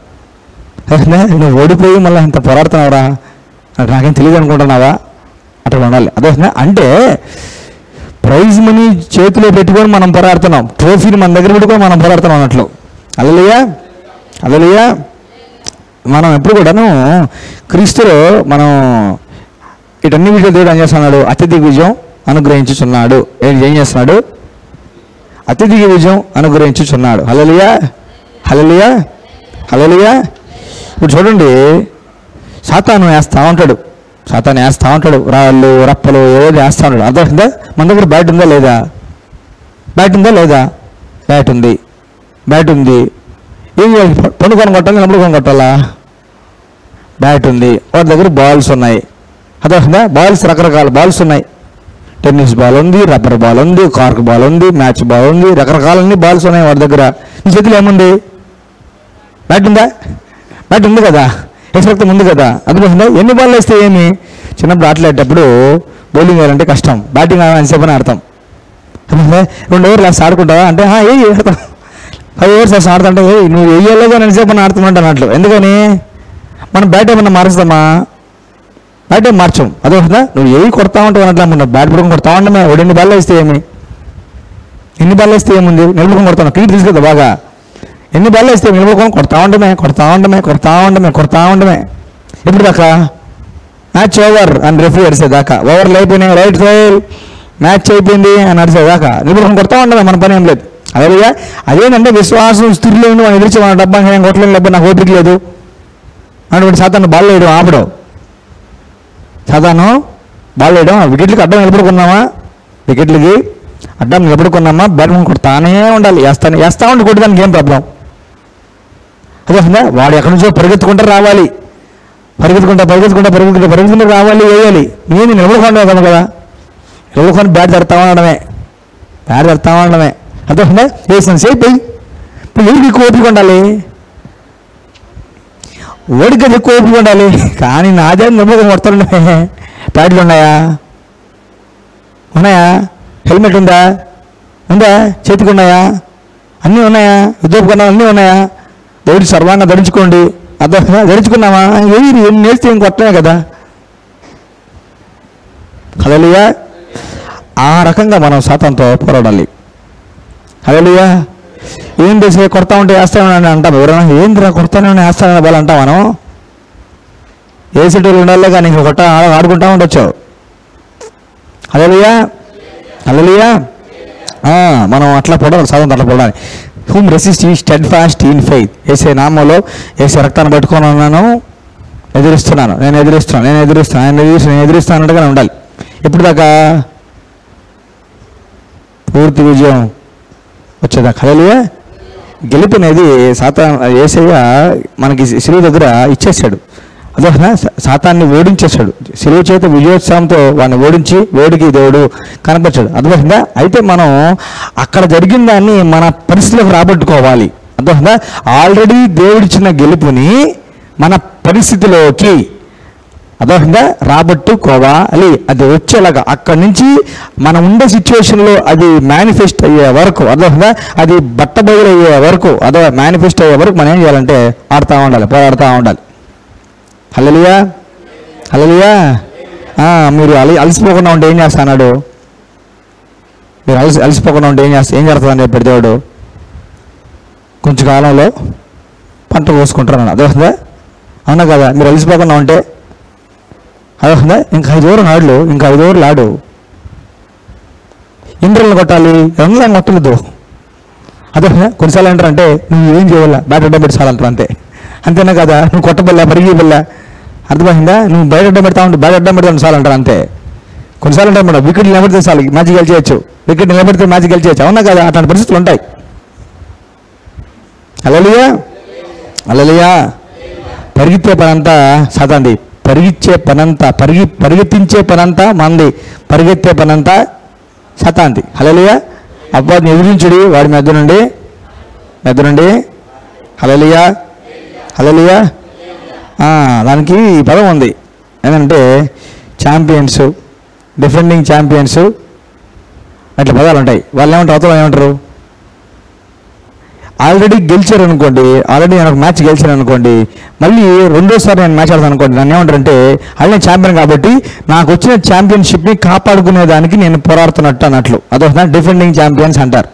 Speaker 1: నువ్వు ఓడిపోయి మళ్ళీ ఇంత పోరాడుతున్నావురా, నాకేం తెలియదు అనుకుంటున్నావా, అట్లా ఉండాలి. అర్థమైందా? అంటే ప్రైజ్ మనీ చేతిలో పెట్టుకొని మనం పోరాడుతున్నాం, ట్రోఫీని మన దగ్గర పెట్టుకొని మనం పోరాడుతున్నాం అన్నట్లు. హల్లెలూయా. హల్లెలూయా. మనం ఎప్పుడు కూడాను క్రీస్తులో మనం ఇటన్ని విషయాలు దేవుడు ఏం చేస్తున్నాడు? అత్యధిక విజయం అనుగ్రహించుచున్నాడు. ఏం చేస్తున్నాడు? అత్యధిక విజయం అనుగ్రహించుచున్నాడు. హల్లెలూయా. హల్లెలూయా. హల్లెలూయా. ఇప్పుడు చూడండి, సాతాను వేస్తూ ఉంటాడు. రాళ్ళు రప్పలు ఏదో వేస్తూ ఉంటాడు. అర్థమైందా? మన దగ్గర బ్యాట్ ఉందా లేదా? బ్యాట్ ఉంది. ఏం చేయాలి? పండుకొని కొట్టాలి, నిలబడుకొని కొట్టాలా? బ్యాట్ ఉంది. వాటి దగ్గర బాల్స్ ఉన్నాయి. అర్థమైందా? బాల్స్ రకరకాల బాల్స్ ఉన్నాయి. టెన్నిస్ బాల్ ఉంది, రబ్బర్ బాల్ ఉంది, కార్క్ బాల్ ఉంది, మ్యాచ్ బాల్ ఉంది, రకరకాలన్నీ బాల్స్ ఉన్నాయి వాడి దగ్గర. నీ చేతిలో ఏముంది? బ్యాట్ ఉందా? బ్యాట్ ఉంది కదా, ఎక్స్పెక్ట్ ఉంది కదా. అర్థమైందా? ఎన్ని బాల్ వేస్తే ఏమి? చిన్నప్పుడు ఆటలేటప్పుడు బౌలింగ్ వేయాలంటే కష్టం, బ్యాటింగ్ ఎంతసేపు అని ఆడతాం. 2 ఓవర్లు వేస్తే ఆడుకుంటావా అంటే ఆడతాం. 5 ఓవర్స్ వేస్తే ఆడుతుంటే నువ్వు వేయలేదు అని ఎంతసేపు అని ఆడుతున్నట్టు అన్నట్లు. ఎందుకని? మనం బ్యాట్ ఏమన్నా మారుస్తామా? బ్యాట్ ఏం మార్చం. అర్థమవుతుందా? నువ్వు కొడతా ఉంటావు అన్నట్లు అనుకుంటావు. బ్యాట్ పడుకొని కొడతా ఉండమే. ఎన్ని బాల్ వేస్తే ఏమి? ఎన్ని బాల్ వేస్తే ఏముంది? నిలబడుకొని కొడతాను. క్రికెట్ తీసుకెళ్తా బాగా. ఎన్ని బాల్ వేస్తే నిలబడుకొని కొడతా ఉండమే. ఎప్పుడు దాకా? మ్యాచ్ ఓవర్ అని రెఫరీ అడిసేదాకా. ఓవర్లు అయిపోయినాయి, రైట్ ఫెయిల్, మ్యాచ్ అయిపోయింది అని అడిసేదాకా నిలబడుకొని కొడతా ఉండమే. మన పని ఏం లేదు. అదేగా అదేంటంటే విశ్వాసం స్థితిలో ఉండి మనం ఎదిరించి మన డబ్బా కొట్టలేని డబ్బా నాకు ఓపిక లేదు అటువంటి సాతాను బాల్ వేయడం ఆపడం. సాతాను బాల్ వేయడం. వికెట్లకి అడ్డం నిలబడుకున్నామా? బ్యాట్మెన్ కొడతానే ఉండాలి. వేస్తా ఉండి కొట్టడానికి ఏం ప్రాబ్లం? అదే వాడు ఎక్కడి నుంచో పరిగెత్తుకుంటూ రావాలి, పరిగెత్తుకుంటూ రావాలి, వేయాలి. నేను నిలబడుకోండి కదా, నిలబడుకొని బ్యాట్ తడతా ఉండడమే. అర్థమైందా? వేసిన సేపు ఇప్పుడు ఎవరికి ఎక్కువ ఓపిక ఉండాలి? ఓడికి ఎక్కువ ఓపిక ఉండాలి. కానీ నాదే నిలబడుకొని కొడుతుండమే. బ్యాట్లు ఉన్నాయా? హెల్మెట్ ఉందా? చేతికి ఉన్నాయా? అన్నీ ఉన్నాయా? యుద్ధోపకరణాలు అన్నీ ఉన్నాయా? దేవుడి సర్వాంగా ధరించుకోండి. అర్థమైనా? ధరించుకున్నామా? ఏం నేర్స్తే ఏం కొట్టమే కదా. హల్లెలూయా. ఆ రకంగా మనం సాతానుతో పోరాడాలి. హల్లెలూయా. ఏం చేసే కొడతా ఉంటే వేస్తామని అంటాం. ఎవరైనా ఏంద్రా కొడతానే వేస్తానని వాళ్ళు అంటాం. మనం వేసేటోళ్ళు ఉండాలి కానీ కొట్ట ఆడుకుంటా ఉండొచ్చు. హల్లెలూయా. మనం అట్లా పొడాలి, సాధన అట్లా పొడాలి. హూమ్ రెసిస్ట్ ఈ స్టెడ్ ఫాస్ట్ ఇన్ ఫెయిత్. వేసే నామంలో వేసే రక్తాన్ని పట్టుకొని ఉన్నాను, నేను ఎదిరిస్తాను అన్నట్టుగానే ఉండాలి. ఎప్పుడు దాకా? పూర్తి విజయం వచ్చేదాకా. హల్లెలూయా. గెలుపు అనేది యేసయ్య మనకి సిలువ దగ్గర ఇచ్చేసాడు. అదే సాతాన్ని ఓడించేశాడు. సిలువ చేత విజయోత్సవంతో వాడిని ఓడించి వేడికి దేవుడు కనపరిచాడు. అర్థమైందా? అయితే మనం అక్కడ జరిగిన దాన్ని మన పరిస్థితిలోకి రాబట్టుకోవాలి. అర్థమైందా? ఆల్రెడీ దేవుడిచ్చిన గెలుపుని మన పరిస్థితిలోకి అర్థమైందా రాబట్టుకోవాలి. అది వచ్చేలాగా అక్కడి నుంచి మనం ఉండే సిచ్యువేషన్లో అది మేనిఫెస్ట్ అయ్యే వరకు, అర్థమైందా, అది బట్టబయలు అయ్యే వరకు, అదే మేనిఫెస్ట్ అయ్యే వరకు మనం ఏం చేయాలంటే ఆడుతూ ఉండాలి, పోరాడుతూ ఉండాలి. హల్లెలూయా, హల్లెలూయా. మీరు అలసిపోకుండా ఉంటే ఏం చేస్తాడు? మీరు అలసిపోకుండా ఉంటే ఏం చేస్తాడని చెప్పాడు దేవుడు? కొంచెం కాలంలో పంట కోసుకుంటారన్నాడు. అర్థమైందా? అవునా కదా? మీరు అలసిపోకుండా ఉంటే అర్థమైందా? ఇంకా 5 ఓవర్లు ఆడు, ఇంకా 5 ఓవర్లు ఆడు. ఎన్ని రన్లు కొట్టాలి? 2 రన్లు కొట్టలేదు. అర్థమైందా? కొన్నిసార్లు అంటారంటే నువ్వు ఏం చేయాలా, బ్యాట్ అడ్డం పెట్టి చాలంటారు, అంతే. అంతేనా కదా? నువ్వు కొట్టబల్లా, పరిగిబల్లా, అర్థమైందా? నువ్వు బయట అడ్డం పెడతా ఉంటే బ్యాట్ అడ్డం పెడతాను చాలు అంటారు, అంతే. కొన్నిసార్లు అంటారు మేడం వికెట్ నిలబెడితే చాలు మ్యాచ్ గెలిచేయచ్చు, వికెట్ నిలబెడితే మ్యాచ్ గెలిచేయచ్చు. అవునా కదా? అట్లాంటి పరిస్థితులు ఉంటాయి. హల్లెలూయా, హల్లెలూయా. పరిగెత్తే పనంతా సాతాంది, పరిగెత్తించే పనంతా మంది, పరిగెత్తే పనంతా సాతాంది. హల్లెలూయా. అబ్బాయిని ఎదిరించుడి వాడి మెద్ద నుండి హల్లెలూయా, హల్లెలూయా. దానికి ఈ పదం ఉంది ఏంటంటే ఛాంపియన్స్, డిఫెండింగ్ ఛాంపియన్స్, అట్లా పదాలు ఉంటాయి. వాళ్ళు ఏమంటారు? అవతల ఏమంటారు? ఆల్రెడీ గెలిచారు అనుకోండి, ఆల్రెడీ నేను ఒక మ్యాచ్ గెలిచాను అనుకోండి, మళ్ళీ రెండోసారి నేను మ్యాచ్ ఆడతాను అనుకోండి, నన్ను ఏమంటారంటే అది నేను ఛాంపియన్ కాబట్టి నాకు వచ్చిన ఛాంపియన్షిప్ని కాపాడుకునే దానికి నేను పోరాడుతున్నట్టు అన్నట్లు. అదొక డిఫెండింగ్ ఛాంపియన్స్ అంటారు,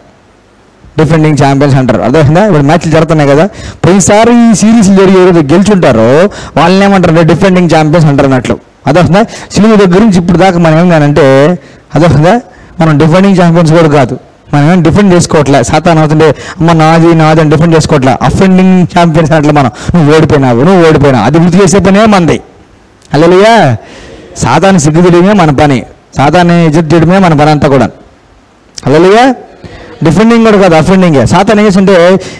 Speaker 1: డిఫెండింగ్ ఛాంపియన్స్ అంటారు. అర్థమైందా? ఇప్పుడు మ్యాచ్లు జరుగుతున్నాయి కదా, పోయినసారి ఈ సిరీస్లు జరిగి ఎవరైతే గెలుచుంటారో వాళ్ళని ఏమంటారు? డిఫెండింగ్ ఛాంపియన్స్ అంటారు అన్నట్లు. అదొక సిలువ దగ్గర నుంచి ఇప్పుడు దాకా మనం ఏమన్నానంటే అదొక మనం డిఫెండింగ్ ఛాంపియన్స్ కూడా కాదు, మనం ఏమైనా డిఫెండ్ చేసుకోవట్లే. సాతాను అవుతుంటే అమ్మ నాది అని డిఫెండ్ చేసుకోవట్లే, అఫెండింగ్ ఛాంపియన్స్ అట్లా మనం నువ్వు ఓడిపోయినావు అది గుర్తు చేసే పనే మంది. హల్లెలూయా. సాతాను సిగ్గుదీయడమే మన పని, సాతాన్ని ఇజ్జత్ చేయడమే మన పని అంతా కూడా. హల్లెలూయా. డిఫెండింగ్ కూడా కాదు, అఫెండింగే. సాతాను ఏం చేస్తుంటే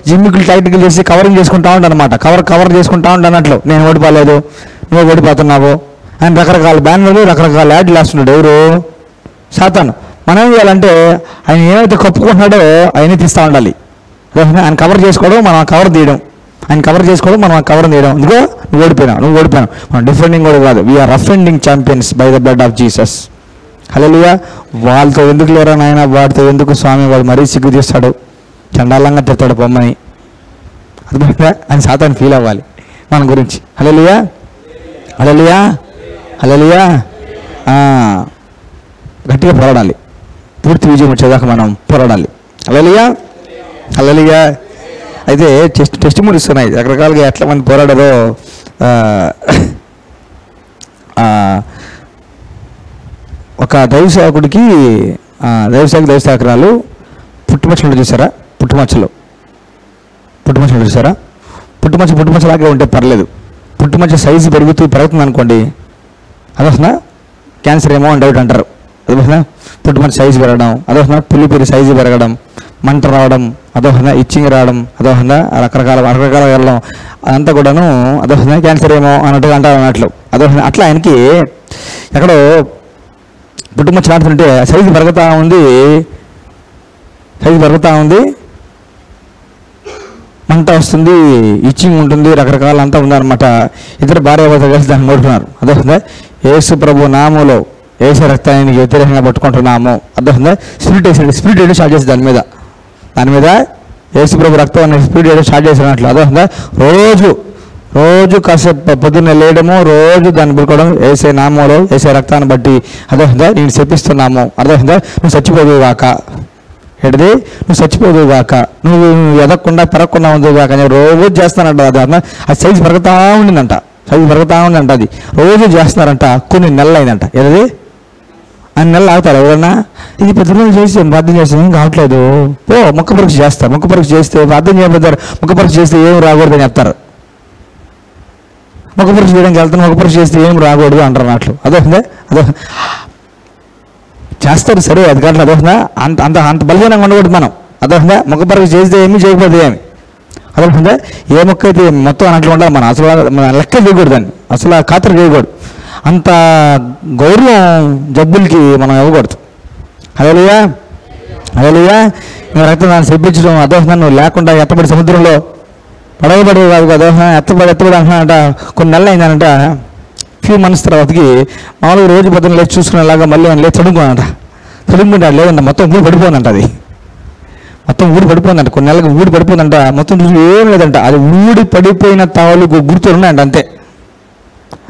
Speaker 1: జిమ్మికులు టైట్గా చేసి కవరింగ్ చేసుకుంటా ఉంటాను అనమాట, కవర్ చేసుకుంటా ఉంటానట్లు. నేను ఓడిపోలేదు, నువ్వు ఓడిపోతున్నావు అని రకరకాల బ్యానర్లు, రకరకాల యాడ్లు వేస్తున్నాడు. ఎవరు? సాతాను. మనం ఏం చేయాలంటే ఆయన ఏమైతే కప్పుకుంటున్నాడో ఆయనే తీస్తూ ఉండాలి. ఆయన కవర్ చేసుకోవడం, మనం కవర్ తీయడం, ఆయన కవర్ చేసుకోవడం, మనం కవర్ తీయడం. ఇదిగో నువ్వు ఓడిపోయినావు. మనం డిఫెండింగ్ కూడా కాదు, we are offending champions by the blood of Jesus. Hallelujah. వాళ్ళతో ఎందుకు లేరా నాయన, వాడితో ఎందుకు స్వామి, వాడు మరీ సిగ్గు తీస్తాడు, చండాలంగా తిడతాడు బొమ్మని, అర్థమైందా అని సాతాను ఫీల్ అవ్వాలి మన గురించి. హల్లెలూయా, హల్లెలూయా, హల్లెలూయా. గట్టిగా పోరాడాలి, పూర్తి విజయం వచ్చేదాకా మనం పోరాడాలి. హల్లెలూయా, హల్లెలూయా. అయితే టెస్టిమోనీస్ ఉన్నాయి రకరకాలుగా, ఎట్లా మంది పోరాడారో. ఒక దైవ సేవకురాలు పుట్టుమచ్చలు చూసారా? పుట్టుమచ్చలు చూసారా? పుట్టుమచ్చలాగే ఉంటే పర్లేదు, పుట్టుమచ్చ సైజు పెరుగుతుంది అనుకోండి, అదొక క్యాన్సర్ ఏమో అని డౌట్ అంటారు. అదొక పుట్టుమచ్చ సైజు పెరగడం, అదొక పులిపిరి సైజు పెరగడం, మంట రావడం, అదొక ఇచ్చింగ్ రావడం, అదొక రకరకాల వెళ్ళడం, అదంతా కూడాను అదొక క్యాన్సర్ ఏమో అన్నట్టుగా అంటారు అన్నట్లు. అదొక అట్లా ఆయనకి ఎక్కడో పుట్టుమచ్చ నాటుతుంటే సైజు పెరుగుతూ ఉంది, మంట వస్తుంది, ఇచ్చింగ్ ఉంటుంది, రకరకాల అంతా ఉందన్నమాట. ఇద్దరు భార్యాభర్త కలిసి దాన్ని నోడుతున్నారు. అదొక యేసు ప్రభు నామంలో యేసు రక్తానికి వ్యతిరేకంగా పట్టుకుంటున్నాము. అదొక స్పిరిట్ వేయడం స్టార్ట్ చేసి దాని మీద యేసు ప్రభు రక్తం అనే స్పిరిట్ వేయడం స్టార్ట్ చేసినట్లు. అదొక రోజు కాసేపు పొద్దున్నే లేయడము, రోజు దాన్ని పెట్టుకోవడం, వేసే నామంలో వేసే రక్తాన్ని బట్టి అదొక నేను చెప్పిస్తున్నాము. అదొక నువ్వు చచ్చిపోదుగాక, ఏంటిది? నువ్వు చచ్చిపోదుగాక, నువ్వు ఎదగకుండా పెరగకుండా ఉందిగాక అని రోజు చేస్తానంట. అది సైజు పెరుగుతూ ఉండిందంట, అది రోజు చేస్తున్నారంట. కొన్ని నెలలు అయిందంట. ఏది? అన్ని నెలలు ఆగుతారు ఎవరన్నా? ఇది పెద్ద రోజులు చేసి ప్రార్థన చేస్తే ఏం కావట్లేదు, ముఖ పరీక్ష చేస్తారు. ముఖ పరీక్ష చేస్తే ప్రార్థన చేయబోతారు, ముఖ పరీక్ష చేస్తే ఏం రాకూడదని చెప్తారు. ముఖ పరీక్ష చేయడానికి వెళ్తాను, ముఖ పరీక్ష చేస్తే ఏం రాకూడదు అంటారు అన్నట్లు. అదొక చేస్తారు, సరే అది కాదు. అదొక అంత బలహీనంగా ఉండకూడదు మనం. అదొక ముఖ పరీక్ష చేస్తే ఏమీ చేయకపోతే ఏమి అర్థమవుతుందా? ఏ మొక్క అయితే మొత్తం అన్నట్లు ఉండాలి, మన అసలు మన లెక్క చేయకూడదు దాన్ని, అసలు ఖాతరు చేయకూడదు. అంత గౌరవం జబ్బులకి మనం ఇవ్వకూడదు. హల్లెలూయా, హల్లెలూయా. ఇంకా రక్తం దాన్ని చెప్పించడం, అదోహంగా నువ్వు లేకుండా ఎత్తబడి సముద్రంలో పడవబడి కాదు, అదోహంగా ఎత్తబడి అంటున్నానంట. కొన్ని నెలలు అయిందనంట, ఫ్యూ మంత్స్ తర్వాతకి మామూలుగా రోజు పొద్దున్న లేచి చూసుకునేలాగా మళ్ళీ అని లేచి చదువుకుంటాడు లేదంట, మొత్తం ఊడి పడిపోయిందంట. అది మొత్తం ఊడి పడిపోయిందంట, కొన్ని నెలలకు ఊడి పడిపోయిందంట. మొత్తం చూసి ఏం లేదంట, అది ఊడి పడిపోయిన తాలూకు గుర్తులు ఉన్నాయంట అంతే.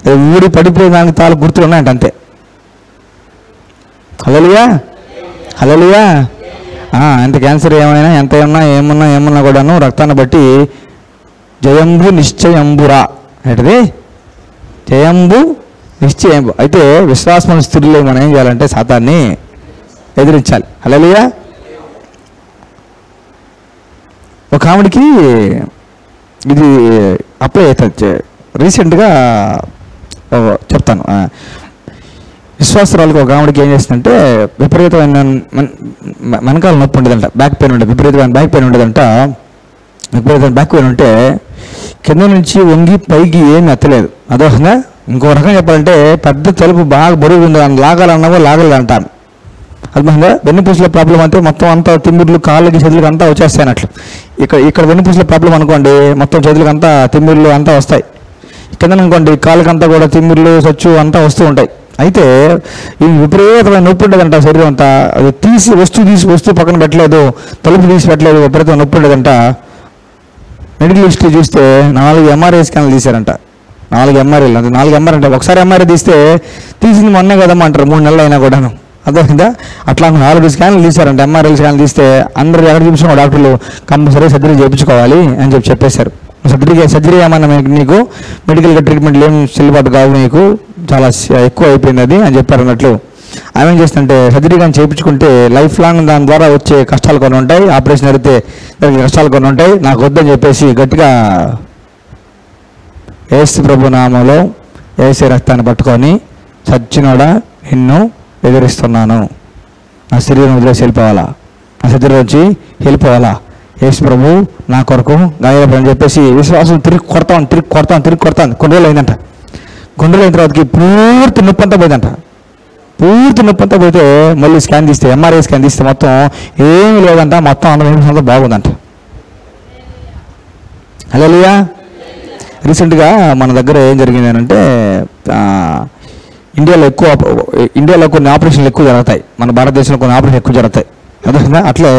Speaker 1: అది ఊడి పడిపోయిన దానికి తాలూకు గుర్తులు ఉన్నాయంట అంతే. హల్లెలూయా, హల్లెలూయా. ఎంత క్యాన్సర్ ఏమైనా ఎంత ఏమన్నా కూడాను రక్తాన్ని బట్టి జయంబు నిశ్చయంబురా ఏంటిది, జయంబు నిశ్చయంబు. అయితే విశ్వాసమైన స్త్రీలో మనం ఏం చేయాలంటే సాతాన్ని ఎదిరించాలి. హల్లెలూయా. ఒక ఆవిడికి ఇది అప్లై అవుతుంది, రీసెంట్గా చెప్తాను. విశ్వాసరాలకు ఒక ఆవిడకి ఏం చేస్తుందంటే విపరీతమైన వెనకాల నొప్పి ఉండేదంట, బ్యాక్ పెయిన్ ఉండేది, విపరీతమైన బ్యాక్ పెయిన్ ఉండేదంట. విపరీతమైన బ్యాక్ పెయిన్ ఉంటే కింద నుంచి వంగి పైకి ఏమి ఎత్తలేదు. అదోహంగా ఇంకో రకంగా చెప్పాలంటే పెద్ద తలుపు బాగా బరువు ఉంది, అని లాగాలన్నావో లాగలేదంటాను. అర్థమైందా? వెన్నుపూసల ప్రాబ్లం అంటే మొత్తం అంతా తిమ్మిర్లు కాళ్ళకి చేతులకు అంతా వచ్చేస్తాయి అన్నట్లు. ఇక్కడ వెన్నుపూసల ప్రాబ్లం అనుకోండి, మొత్తం చేతులకు అంతా తిమ్మిర్లు అంతా వస్తాయి. కింద అనుకోండి కాళ్ళకంతా కూడా తిమ్మిర్లు సచ్చు అంతా వస్తూ ఉంటాయి. అయితే ఈ విపరీతమైన నొప్పి ఉండేదంట, శరీరం అంతా. అది వస్తువు పక్కన పెట్టలేదు, తలుపు తీసి పెట్టలేదు, విపరీతమైన నొప్పి ఉండేదంట. మెడికల్ హిస్టరీ చూస్తే 4 MRI స్కాన్లు తీశారంట. 4 MRIలు, అంటే 4 MRI అంటే ఒకసారి MRI తీసింది మొన్నే కదమ్మా అంటారు, 3 నెలలు అయినా కూడాను. అర్థమైందా? అట్లా 4 స్కాన్లు తీశారంట. MRI స్కాన్లు తీస్తే అందరూ ఎక్కడ చూపించిన డాక్టర్లు కంపల్సరీ సర్జరీ చేయించుకోవాలి అని చెప్పేశారు. సర్జరీ ఏమన్నా నీకు మెడికల్గా ట్రీట్మెంట్లు ఏం చెల్లుబాటు కావు, నీకు చాలా ఎక్కువ అయిపోయింది అది అని చెప్పారు అన్నట్లు. ఆమె ఏం చేస్తుంటే సర్జరీ కానీ చేయించుకుంటే లైఫ్ లాంగ్ దాని ద్వారా వచ్చే కష్టాలు కొన్ని ఉంటాయి, ఆపరేషన్ అయితే దానికి కష్టాలు కొన్ని ఉంటాయి, నాకు వద్దని చెప్పేసి గట్టిగా యేసు ప్రభు నామంలో యేసు రక్తాన్ని పట్టుకొని, చచ్చినోడా నిన్ను ఎదిరిస్తున్నాను, నా శరీరం వదిలేసి వెళ్ళిపోవాలా, నా శరీరం వచ్చి వెళ్ళిపోవాలా, యేసు ప్రభు నా కొరకు గాయాలని చెప్పేసి విశ్వాసం తిరిగి కొడతాను. కొన్ని రోజులు అయిందంట. కొన్ని రోజులు అయిన తర్వాతకి పూర్తి నొప్పి అంతా పోయిందంట. పూర్తి నొప్పి అంతా పోతే మళ్ళీ స్కాన్ తీస్తే, MRI స్కాన్ తీస్తే మొత్తం ఏమీ లేదంట, మొత్తం అంతా బాగుందంట. హల్లెలూయా. రీసెంట్గా మన దగ్గర ఏం జరిగింది అంటే ఇండియాలో కొన్ని ఆపరేషన్లు ఎక్కువ జరుగుతాయి, మన భారతదేశంలో కొన్ని ఆపరేషన్లు ఎక్కువ జరుగుతాయి. అదేవిధంగా అట్లే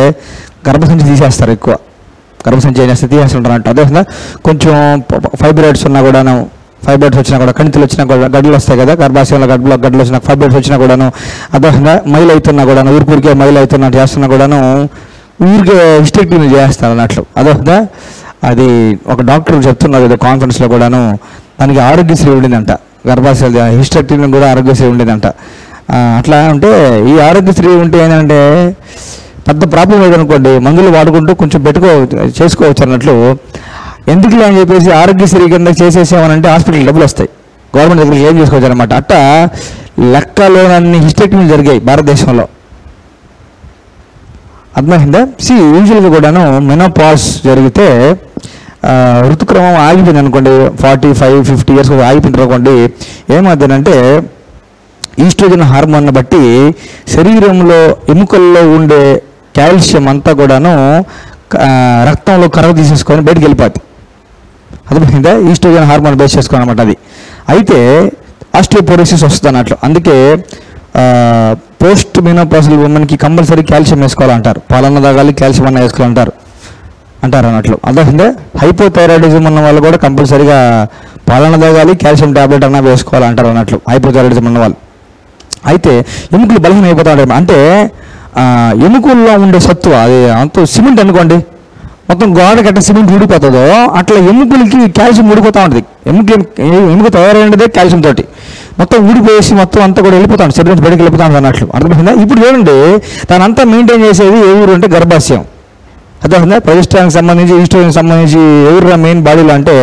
Speaker 1: గర్భసంచి తీసేస్తారు, ఎక్కువ గర్భసంచి ఏం చేస్తే తీసేస్తుంటారు అంట. అదేవిధంగా కొంచెం ఫైబ్రాయిడ్స్ ఉన్నా కూడాను, ఫైబ్రాయిడ్స్ వచ్చినా కూడా, కణితులు వచ్చినా కూడా, గడ్డలు వస్తాయి కదా గర్భాశయంలో, గడ్డలు వచ్చినా, ఫైబ్రాయిడ్స్ వచ్చినా కూడాను, అదేవిధంగా మైలు అవుతున్నా కూడాను, ఊరికే మైలు అవుతున్నట్టు చేస్తున్నా కూడాను ఊరికే హిస్టెక్టమీ చేస్తారు అన్నట్లు. అదేవిధంగా అది ఒక డాక్టర్ చెప్తున్నారు ఏదో కాన్ఫరెన్స్లో కూడాను, దానికి ఆరోగ్యశ్రీ ఉండిందంట, గర్భాశయాలు హిస్టెక్టమీ కూడా ఆరోగ్యశ్రీ ఉండేదంట. అట్లా ఉంటే ఈ ఆరోగ్యశ్రీ ఉంటే ఏంటంటే పెద్ద ప్రాబ్లం లేదనుకోండి, మందులు వాడుకుంటూ కొంచెం చేసుకోవచ్చు అన్నట్లు. ఎందుకులే అని చెప్పేసి ఆరోగ్యశ్రీ కింద చేసేసామనంటే హాస్పిటల్ డబ్బులు వస్తాయి, గవర్నమెంట్ దగ్గరికి ఏం చేసుకోవచ్చు అనమాట. అట్టా లెక్కలోనన్ని హిస్టెక్టమీలు జరిగాయి భారతదేశంలో. అర్థమైందా? యూజువల్గా కూడాను మెనోపాజ్ జరిగితే ఋతుక్రమం ఆగిపోయింది అనుకోండి, 45-50 ఇయర్స్ ఆగిపోయింది అనుకోండి, ఏమవుతుందంటే ఈస్ట్రోజన్ హార్మోన్ బట్టి శరీరంలో ఎముకల్లో ఉండే కాల్షియం అంతా కూడాను రక్తంలో కరగ తీసేసుకొని బయటికి వెళ్ళిపోద్ది. అర్థమైందా? ఈస్ట్రోజన్ హార్మోన్ బేస్ చేసుకోవాలి అనమాట అది. అయితే ఆస్టియోపోరోసిస్ వస్తుంది అన్నట్లు. అందుకే పోస్ట్ మెనోపాజల్ ఉమెన్కి కంపల్సరీ కాల్షియం వేసుకోవాలంటారు, పాలన్న తాగాలి, కాల్షియం అన్న వేసుకోవాలంటారు అన్నట్లు. అర్థమైందా? హైపోథైరాయిడిజం ఉన్న వాళ్ళు కూడా కంపల్సరీగా పాలన్న తాగాలి, కాల్షియం ట్యాబ్లెట్ అన్న వేసుకోవాలంటారు అన్నట్లు, హైపోథైరాయిడిజం ఉన్న వాళ్ళు. అయితే ఎముకలు బలహీన అయిపోతూ ఉంటాయి. అంటే ఎముకల్లో ఉండే సత్వ, అది అంత సిమెంట్ అనుకోండి, మొత్తం గోడ కట్ట సిమెంట్ ఊడిపోతుందో అట్లా ఎముకలకి కాల్షియం ఊడిపోతూ ఉంటుంది. ఎముక తయారైనదే కాల్షియం తోటి మొత్తం ఊడిపోయేసి మొత్తం అంతా కూడా వెళ్ళిపోతా ఉంటుంది, శరీరం బయటకు వెళ్ళిపోతా ఉంటుంది అన్నట్లు. అర్థమైందా? ఇప్పుడు చూడండి, దాని అంతా మెయింటైన్ చేసేది ఏ ఊరు అంటే గర్భాశయం. అర్థమైందా? ప్రతిష్టానికి సంబంధించి, ఈస్ట్రోజన్కి సంబంధించి ఎవరు మెయిన్ బాడీలో అంటే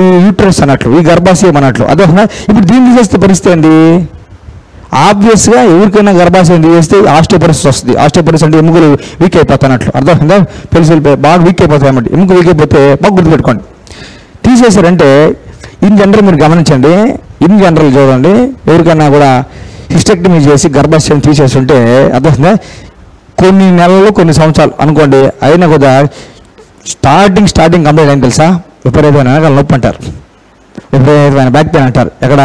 Speaker 1: ఈ యూట్రస్ అన్నట్లు, ఈ గర్భాశయం అన్నట్లు. అర్థమైందా? ఇప్పుడు దీన్ని చేస్తే పరిస్థితి ఏంటి? ఆబ్వియస్గా ఎవరికైనా గర్భాశయం తీసేస్తే ఆస్టియోపరోసిస్ వస్తుంది. ఆస్టియోపరోసిస్ అంటే ఎముకలు వీక్ అయిపోతానట్లు అర్థమైందా? పెళ్లి బాగా వీక్ అయిపోతాయి అన్నమాట. ఎముక వీక్ అయిపోతే బాగా గుర్తుపెట్టుకోండి. తీసేశారంటే ఇన్ జనరల్ మీరు గమనించండి, ఇన్ జనరల్ చూడండి, ఎవరికైనా కూడా హిస్టెక్టమీ చేసి గర్భాశయం తీసేస్తుంటే అర్థమైందా, కొన్ని నెలలు కొన్ని సంవత్సరాలు అనుకోండి అయినా కూడా స్టార్టింగ్ కంప్లైంట్ ఏం తెలుసా? విపరీతమైన వెనకాల నొప్పి అంటారు, విపరీతమైన బ్యాక్ పెయిన్ అంటారు, ఎక్కడ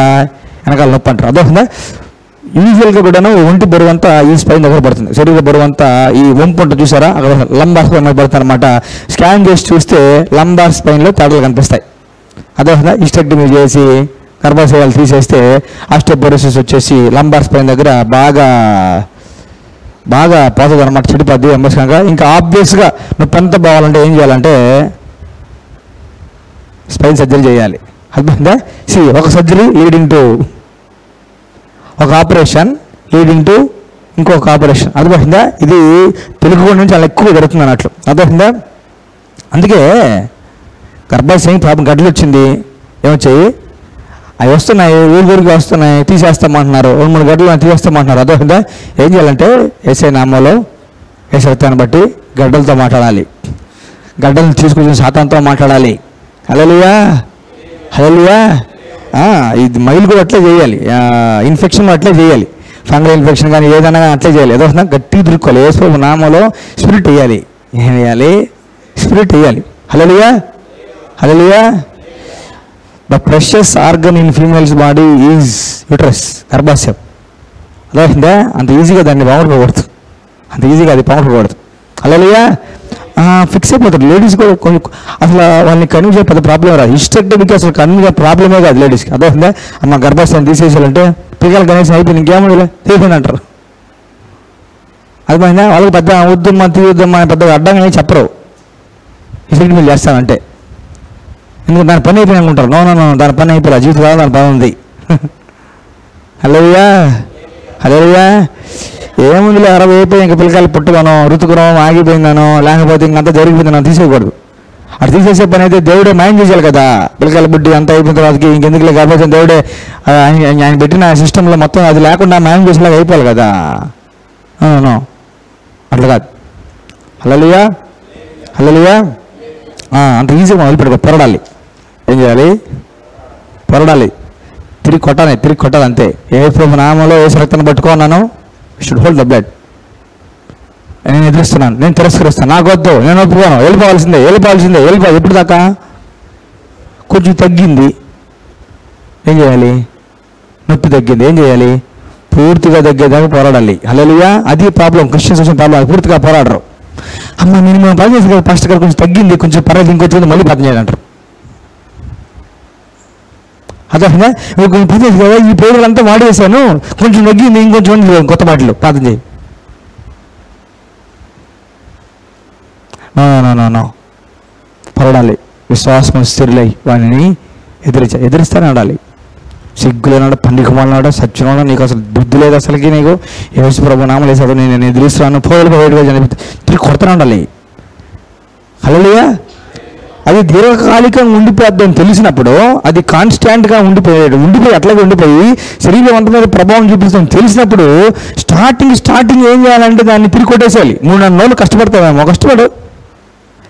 Speaker 1: వెనకాల నొప్పి అంటారు. అర్థమైందా? యూజువల్గా కూడాను ఒంటి బరువు అంతా ఈ స్పైన్ దగ్గర పడుతుంది, శరీర బరువు అంతా ఈ వంపు ఉంటుంది చూసారా, అక్కడ లంబార్ స్పైన్ పడుతుంది అనమాట. స్కాన్ చేసి చూస్తే లంబార్ స్పైన్లో తేడాలు కనిపిస్తాయి. అర్థమైందా? హిస్టెక్టమీ చేసి గర్భాశయాలు తీసేస్తే ఆస్టియోపరోసిస్ వచ్చేసి లంబార్ స్పైన్ దగ్గర బాగా పోతుంది అనమాట, చెడిపోద్ది ఎంబస్కంగా. ఇంకా ఆబ్వియస్గా నొప్పి అంతా పోవాలంటే ఏం చేయాలంటే స్పైన్ సర్జరీ చేయాలి. అర్థమైందా? ఒక సర్జరీ లీడింగ్ టు ఒక ఆపరేషన్, లీడింగ్ టు ఇంకొక ఆపరేషన్. అర్థమైందా? ఇది తెలుగు నుంచి చాలా ఎక్కువ జరుగుతుంది అన్నట్లు. అర్థమైందా? అందుకే గర్భాశయం పాపం గడ్డలు వచ్చింది, ఏమొచ్చాయి అవి వస్తున్నాయి, ఊరికి వస్తున్నాయి, తీసేస్తామంటున్నారు, 2-3 గడ్డలు తీసేస్తామంటున్నారు. అర్థమైందా? ఏం చేయాలంటే ఏసై నామంలో ఏసై రక్తాన్ని బట్టి గడ్డలతో మాట్లాడాలి, గడ్డలను తీసుకొచ్చిన సాతానుతో మాట్లాడాలి. హల్లెలూయా, హల్లెలూయా. ఇది మైలు కూడా అట్లే చేయాలి, ఇన్ఫెక్షన్ అట్లే చేయాలి, ఫంగల్ ఇన్ఫెక్షన్ కానీ ఏదైనా కానీ అట్లే చేయాలి. ఏదో గట్టి తిరుక్కోవాలి, యేసు నామంలో స్పిరిట్ వేయాలి. ఏం వేయాలి? స్పిరిట్ వేయాలి. Hallelujah, hallelujah. The precious organ in females body is uterus, గర్భాశయం. అర్థమైందా? అంత ఈజీగా దాన్ని పోగొట్టుకోకూడదు, అంత ఈజీగా అది పోగొట్టుకోకూడదు. హల్లెలూయా. ఫిక్స్ అయిపోతారు లేడీస్ కూడా. కొంచెం అసలు వాళ్ళని కన్విన్స్ పెద్ద ప్రాబ్లం రాదు. హిస్టెక్టమీకి అసలు కన్విన్స్ ప్రాబ్లమే కాదు లేడీస్కి. అర్థమైందా? అమ్మ గర్భాశయం తీసేసాలంటే పిల్లలు కనీసం అయిపోయింది, ఇంకేమో తీసేయండి అంటారు. అర్థమైందా? వాళ్ళకి పెద్ద వద్దమ్మా తీయొద్దమ్మా అని పెద్దగా అడ్డంగా చెప్పరు హిస్టెక్టమీ చేస్తానంటే. ఎందుకంటే దాని పని అయిపోయి అనుకుంటారు. నో దాని పని అయిపోయి జీవితం దాని పని ఉంది. హల్లెలూయా, హల్లెలూయా. ఏముందిలే 60 అయిపోయి ఇంకా పిల్లకాయలు పుట్టుగానో ఋతుకురం ఆగిపోయిందానో లేకపోతే ఇంకంతా జరిగిపోయిందనో తీసేయకూడదు. అటు తీసేసే పని అయితే దేవుడే మాయం చేయాలి కదా. పిల్లకాయల బుడ్డి అంతా అయిపోయిన తర్వాతకి ఇంకెందుకులే గర్భాశయం దేవుడే ఆయన పెట్టిన సిస్టంలో మొత్తం అది లేకుండా మాయం చేసేలాగా అయిపోవాలి కదా. అట్లా కాదు. హల్లెలూయా, హల్లెలూయా. అంత ఈజీగా వదిలిపెట్టుకో, పొరడాలి. ఏం చేయాలి? పొరడాలి, తిరిగి కొట్టాలి అంతే. ఏ ప్రభు నామంలో ఏ రక్తాన్ని పట్టుకున్నాను, షుడ్ హోల్డ్ ద బ్లడ్. నేను ఎదురుస్తున్నాను, నేను తిరస్కరిస్తాను, నాకు వద్దు, నేను ఒప్పుకోను, వెళ్ళిపోవాల్సిందే. ఎప్పుడు దాకా? కొంచెం తగ్గింది, ఏం చేయాలి? నొప్పి తగ్గింది, ఏం చేయాలి? పూర్తిగా తగ్గేదాకా పోరాడాలి. హల్లెలూయా. అది ప్రాబ్లం, క్రిస్టియన్స్ వచ్చిన ప్రాబ్లం, పూర్తిగా పోరాడరు. అమ్మ నేను పని చేసి ఫస్ట్ గారు కొంచెం తగ్గింది, కొంచెం పర్లేదు, ఇంకొచ్చి మళ్ళీ పని చేయాలంటారు. అర్థమైందా? కొంచెం పని చేసి కదా, ఈ పేరులంతా వాడేసాను, కొంచెం తగ్గింది, ఇంకొంచెం కొత్త బాటలు ప్రార్థన చేయి. నో పరడాలి. విశ్వాసం స్థిరులై వాడిని ఎదిరిస్తానే ఆడాలి. సిగ్గులేనాడు, పండికమాలనాడు, సత్యనాడు, నీకు అసలు బుద్ధి లేదు అసలుకి, నీకు యేసు ప్రభు నామములో వేసాడు, నేను ఎదిరిస్తున్నాను, పోయేట్టుగా తిరిగి కొడుతూనే ఉండాలి. హల్లెలూయా. అది దీర్ఘకాలికంగా ఉండిపోద్దని తెలిసినప్పుడు, అది కాన్స్టాంట్గా ఉండిపోయి అట్లాగే ఉండిపోయి శరీరం అంత మీద ప్రభావం చూపిస్తుందని తెలిసినప్పుడు స్టార్టింగ్ ఏం చేయాలంటే దాన్ని తిరిగి కొట్టేసేయాలి. 3-4 నెలలు కష్టపడతావేమో, కష్టపడు.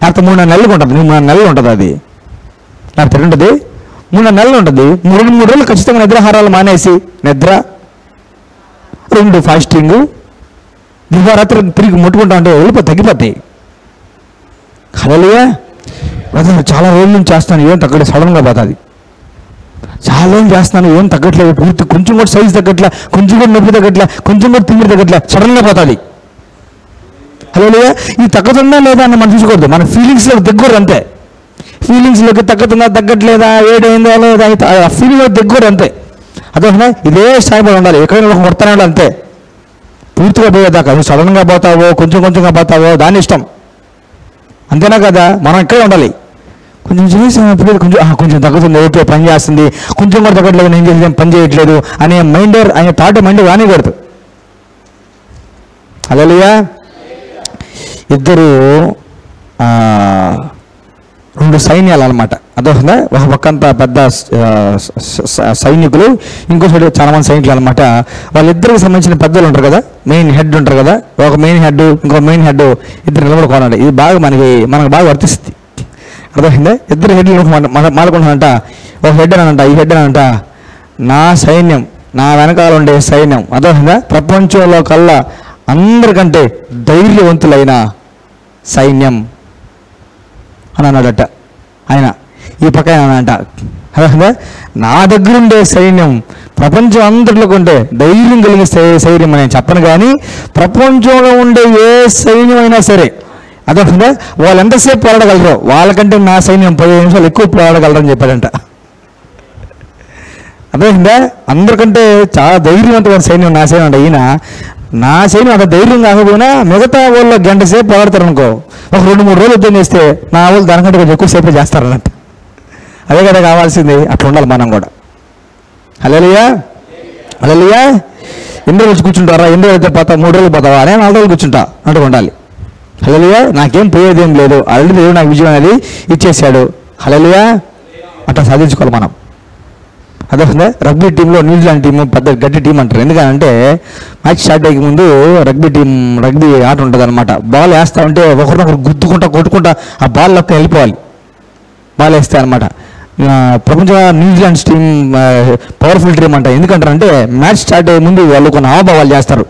Speaker 1: లేకపోతే 3-4 నెలలకు ఉంటుంది, 3-4 నెలలు ఉంటుంది. అది నాకు తెలియదు, 3-4 నెలలు ఉంటుంది. 3 రోజులు ఖచ్చితంగా నిద్రాహారాలు మానేసి నిద్ర, 2 ఫాస్టింగ్, దివారాత్రి తిరిగి ముట్టుకుంటా ఉంటే తగ్గిపోతాయి. హల్లెలూయా. చాలా రోజుల నుంచి చేస్తాను, ఏం తగ్గట్లేదు, సడన్గా పోతుంది. చాలా ఏం చేస్తున్నాను, ఏం తగ్గట్లేదు, పూర్తి కొంచెం కూడా సైజు తగ్గట్లే, కొంచెం కూడా నొప్పి తగ్గట్లే, కొంచెం కూడా తిమ్మిడి తగ్గట్లే, సడన్గా పోతుంది. హల్లెలూయా. ఇది తగ్గుతుందా లేదా అని మనం చూసుకోవద్దు, మన ఫీలింగ్స్లో దగ్గర అంతే. ఫీలింగ్స్లోకి తగ్గుతుందా తగ్గట్లేదా, ఏడైందా లేదా, ఆ ఫీలింగ్లో దగ్గర అంతే. అదే ఇదే స్థాయిలో ఉండాలి, ఎక్కడైనా ఒక కొడతానే ఉండాలి అంతే, పూర్తిగా పోయేదాకా. నువ్వు సడన్గా పోతావో కొంచెంగా పోతావో దాని ఇష్టం, అంతేనా కదా. మనం ఇక్కడే ఉండాలి. కొంచెం చేసినప్పుడు కొంచెం తగ్గుతుంది, ఓకే పని చేస్తుంది, కొంచెం కూడా తగ్గట్లేదు, నేను చేసి పని చేయట్లేదు అనే అనే థాట్ మైండ్ రానికూడదు. హల్లెలూయా. ఇద్దరు 2 సైన్యాలు అనమాట. అదొకదా ఒక పక్కంతా పెద్ద సైనికులు, ఇంకో సైడ్ చాలామంది సైనికులు అనమాట. వాళ్ళిద్దరికి సంబంధించిన పెద్దలు ఉంటారు కదా, మెయిన్ హెడ్ ఉంటారు కదా, ఒక మెయిన్ హెడ్ ఇంకో మెయిన్ హెడ్ ఇద్దరు నిలబడుకోనండి. ఇది బాగా మనకు బాగా వర్తిస్తుంది. అర్థమైందా? ఇద్దరు హెడ్లు మాట్లాడుకుంటానంట. ఒక హెడ్ అనంట, ఈ హెడ్ అనంట నా సైన్యం, నా వెనకాల ఉండే సైన్యం, అర్థమైందా, ప్రపంచంలో కల్లా అందరికంటే ధైర్యవంతులైన సైన్యం అని అన్నాడట ఆయన. ఈ పక్క అంట, అర్థమైందా, నా దగ్గర ఉండే సైన్యం ప్రపంచం అందరిలో ఉండే ధైర్యం కలిగే సైన్యం అని చెప్పను, కానీ ప్రపంచంలో ఉండే ఏ సైన్యం అయినా సరే, అర్థమైందా, వాళ్ళు ఎంతసేపు పోరాడగలరో వాళ్ళకంటే నా సైన్యం 15 నిమిషాలు ఎక్కువ పోరాడగలరని చెప్పాడంట. అర్థమైందా? అందరికంటే చాలా ధైర్యవంతమైన సైన్యం నా సైన్యం అంట. ఈయన నా సైన్యం అంత ధైర్యం కాకపోయినా మిగతా వాళ్ళు గంట సేపు పోరాడతారు అనుకో, ఒక 2-3 రోజులు యుద్ధం చేస్తే నా వాళ్ళు దానికంటే కొంచెం ఎక్కువ సేపే చేస్తారన్నట్టు. అదే కదా కావాల్సింది. అట్లా ఉండాలి మనం కూడా. హల్లెలూయా, హల్లెలూయా. ఎన్ని రోజులు కూర్చుంటారా? 8 రోజులు పోతావా? 3 రోజులు పోతావా? నేను 4 రోజులు కూర్చుంటా అంటూ ఉండాలి. హల్లెలూయా. నాకేం పోయేదేం లేదు, ఆల్రెడీ దేవుడు నాకు విజయం అనేది ఇచ్చేసాడు. హల్లెలూయా. అట్లా సాధించుకోవాలి మనం. అర్థమైందా? రగ్బీ టీంలో న్యూజిలాండ్ టీము పెద్ద గట్టి టీం అంటారు. ఎందుకంటే మ్యాచ్ స్టార్ట్ అయ్యే ముందు రగ్బీ ఆట ఉంటుంది అనమాట. బాల్ వేస్తా ఉంటే ఒకరినొకరు గుద్దుకుంటా కొట్టుకుంటా ఆ బాల్లోకి వెళ్ళిపోవాలి. బాల్ వేస్తే అనమాట. ప్రపంచ న్యూజిలాండ్ టీం పవర్ఫుల్ టీం అంట. ఎందుకంటారంటే మ్యాచ్ స్టార్ట్ అయ్యే ముందు వాళ్ళు కొన్ని హావభావాలు చేస్తారు.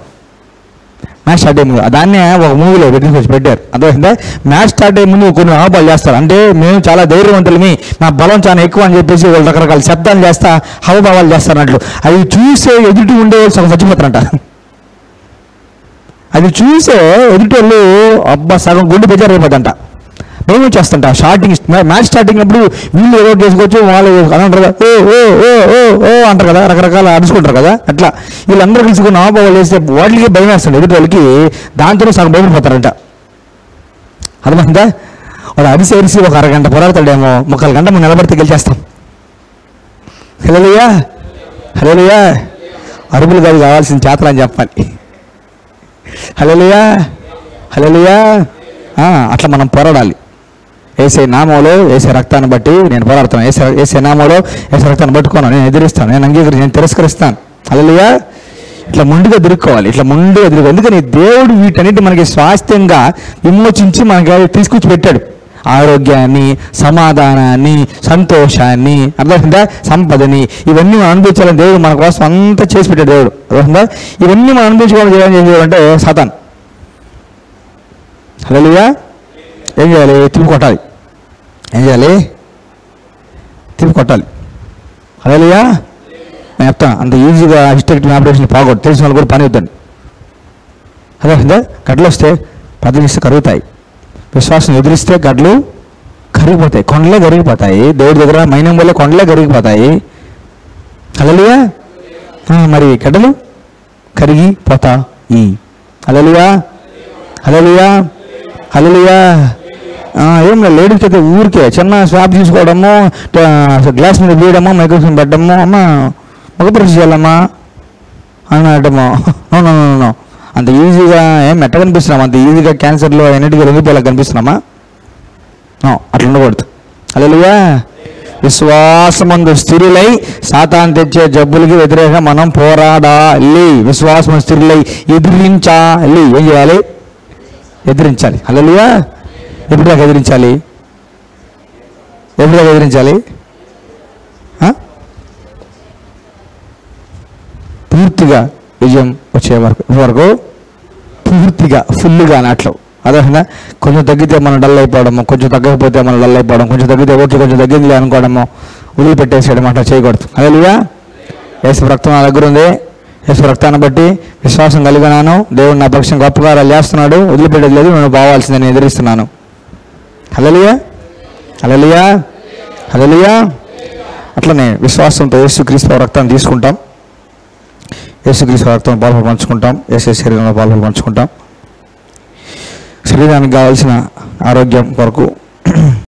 Speaker 1: మ్యాచ్ స్టార్ట్ అయ్యే ముందు దాన్నే ఒక మూవీలో పెట్టారు. అర్థమైందా? మ్యాచ్ స్టార్ట్ అయ్యే ముందు కొన్ని హావభావాలు చేస్తారు. అంటే మేము చాలా ధైర్యవంతులమి, మా బలం చాలా ఎక్కువ అని చెప్పేసి వాళ్ళు రకరకాల శబ్దాలు చేస్తా హావభావాలు చేస్తారన్నట్లు. అవి చూసే ఎదుటి ఉండే వాళ్ళు సగం చచ్చిపోతారంట. అది చూసే ఎదుటి వాళ్ళు అబ్బా సగం గుండె బెజారైపోతుందంట, భయం వచ్చేస్తుంట. మ్యాచ్ స్టార్టింగ్ అప్పుడు వీళ్ళు ఏదో చేసుకోవచ్చు, వాళ్ళు అంటారు ఓ ఓ ఓ ఓ ఓ అంటారు కదా, రకరకాల అడుచుకుంటారు కదా. అట్లా వీళ్ళందరూ కలుసుకుని హావభావాలు వేస్తే వాటికి భయం వేస్తుంది ఎదుటి వాళ్ళకి. దాంతో సగం భయపడిపోతారంట. అర్థమైందా? వాడు అరిసి ఒక అరగంట పోరాడతాడేమో, 1/4 గంట మనం నిలబడితే గెలిచేస్తాం. హల్లెలూయా, హల్లెలూయా. అరుపులు కాదు కావాల్సిన చేతలు అని చెప్పాలి. హల్లెలూయా, హల్లెలూయా. అట్లా మనం పోరాడాలి. ఏసే నామంలో ఏసే రక్తాన్ని బట్టి నేను పోరాడతాను. ఏసే నామంలో ఏసే రక్తాన్ని పట్టుకోను, నేను ఎదిరిస్తాను, నేను తిరస్కరిస్తాను. హల్లెలూయా. ఇట్లా ముందుగా తిరుక్కోవాలి, ఇట్లా ముందుగా తిరుగు. ఎందుకని దేవుడు వీటన్నిటి మనకి స్వాస్థ్యంగా విమోచించి మనకి తీసుకొచ్చి పెట్టాడు. ఆరోగ్యాన్ని, సమాధానాన్ని, సంతోషాన్ని, అర్థమైందా, సంపదని, ఇవన్నీ మనం అనుభవించాలని దేవుడు మన కోసం అంతా చేసి పెట్టాడు దేవుడు. అర్థమైందా? ఇవన్నీ మనం అనుభవించుకోవడం ఏం చేయాలంటే సాతాన్. హల్లెలూయా. ఏం చేయాలి? తిప్పి కొట్టాలి. ఏం చేయాలి? తిప్పి కొట్టాలి. హల్లెలూయా. నేను చెప్తాను, అంత ఈజీగా హిస్టెక్టమీ ఆపరేషన్ పోగొట్టు, తెలిసిన వాళ్ళు కూడా పని అవుతుంది. అదే గడ్డలు వస్తే ప్రార్థనిస్తే కరుగుతాయి, విశ్వాసం ఎదిరిస్తే గడ్డలు కరిగిపోతాయి, కొండలే కరిగిపోతాయి. దేవుడి దగ్గర మైనం వల్లే కొండలే కరిగిపోతాయి. హల్లెలూయా. మరి గడ్డలు కరిగిపోతాయి. హల్లెలూయా, హల్లెలూయా, హల్లెలూయా. ఏం లేడీస్కి అయితే ఊరికే చిన్న స్వాబ్ తీసుకోవడము, గ్లాస్ మీద వేయడము, మైక్రోఫోన్ పెట్టడము, అమ్మ మగ పరీక్ష చేయాలమ్మా అని అనడము. నో, అంత ఈజీగా ఏం మెట్ట కనిపిస్తున్నామా? అంత ఈజీగా క్యాన్సర్లో అన్నిటికీ రొంగిపోయేలా కనిపిస్తున్నామా? అట్లా ఉండకూడదు. హల్లెలూయా. విశ్వాసమందు స్థిరులై సాతాను తెచ్చే జబ్బులకి వ్యతిరేకంగా మనం పోరాడాలి. విశ్వాసం స్థిరులై ఎదిరించాలి. ఏం చేయాలి? ఎదిరించాలి. హల్లెలూయా. ఎప్పుడుదాకా ఎదిరించాలి? ఎప్పుడుదాకా ఎదిరించాలి? పూర్తిగా విజయం వచ్చే వరకు పూర్తిగా ఫుల్గా అట్లా. అదేవిధంగా కొంచెం తగ్గితే మనం డల్ అయిపోవడము, కొంచెం తగ్గకపోతే మనం డల్ అయిపోవడం, కొంచెం తగ్గితే ఓకే కొంచెం తగ్గింది అనుకోవడము, వదిలిపెట్టేసేయడం అట్లా చేయకూడదు. హల్లెలూయా. యేసు రక్తం నా దగ్గర ఉంది, యేసు రక్తాన్ని బట్టి విశ్వాసం కలిగినాను, దేవుడు నా పక్షం గొప్ప కార్యాలు చేస్తున్నాడు, వదిలిపెట్టేది లేదు, నేను పోవాల్సిందని ఎదిరిస్తున్నాను. హల్లెలూయా, హల్లెలూయా, హల్లెలూయా. అట్లనే విశ్వాసంతో యేసుక్రీస్తు రక్తాన్ని తీసుకుంటాం, యేసుక్రీస్తు రక్తం పాలు పంచుకుంటాం, యేసు శరీరంలో పాలు పంచుకుంటాం. శరీరానికి కావాల్సిన ఆరోగ్యం కొరకు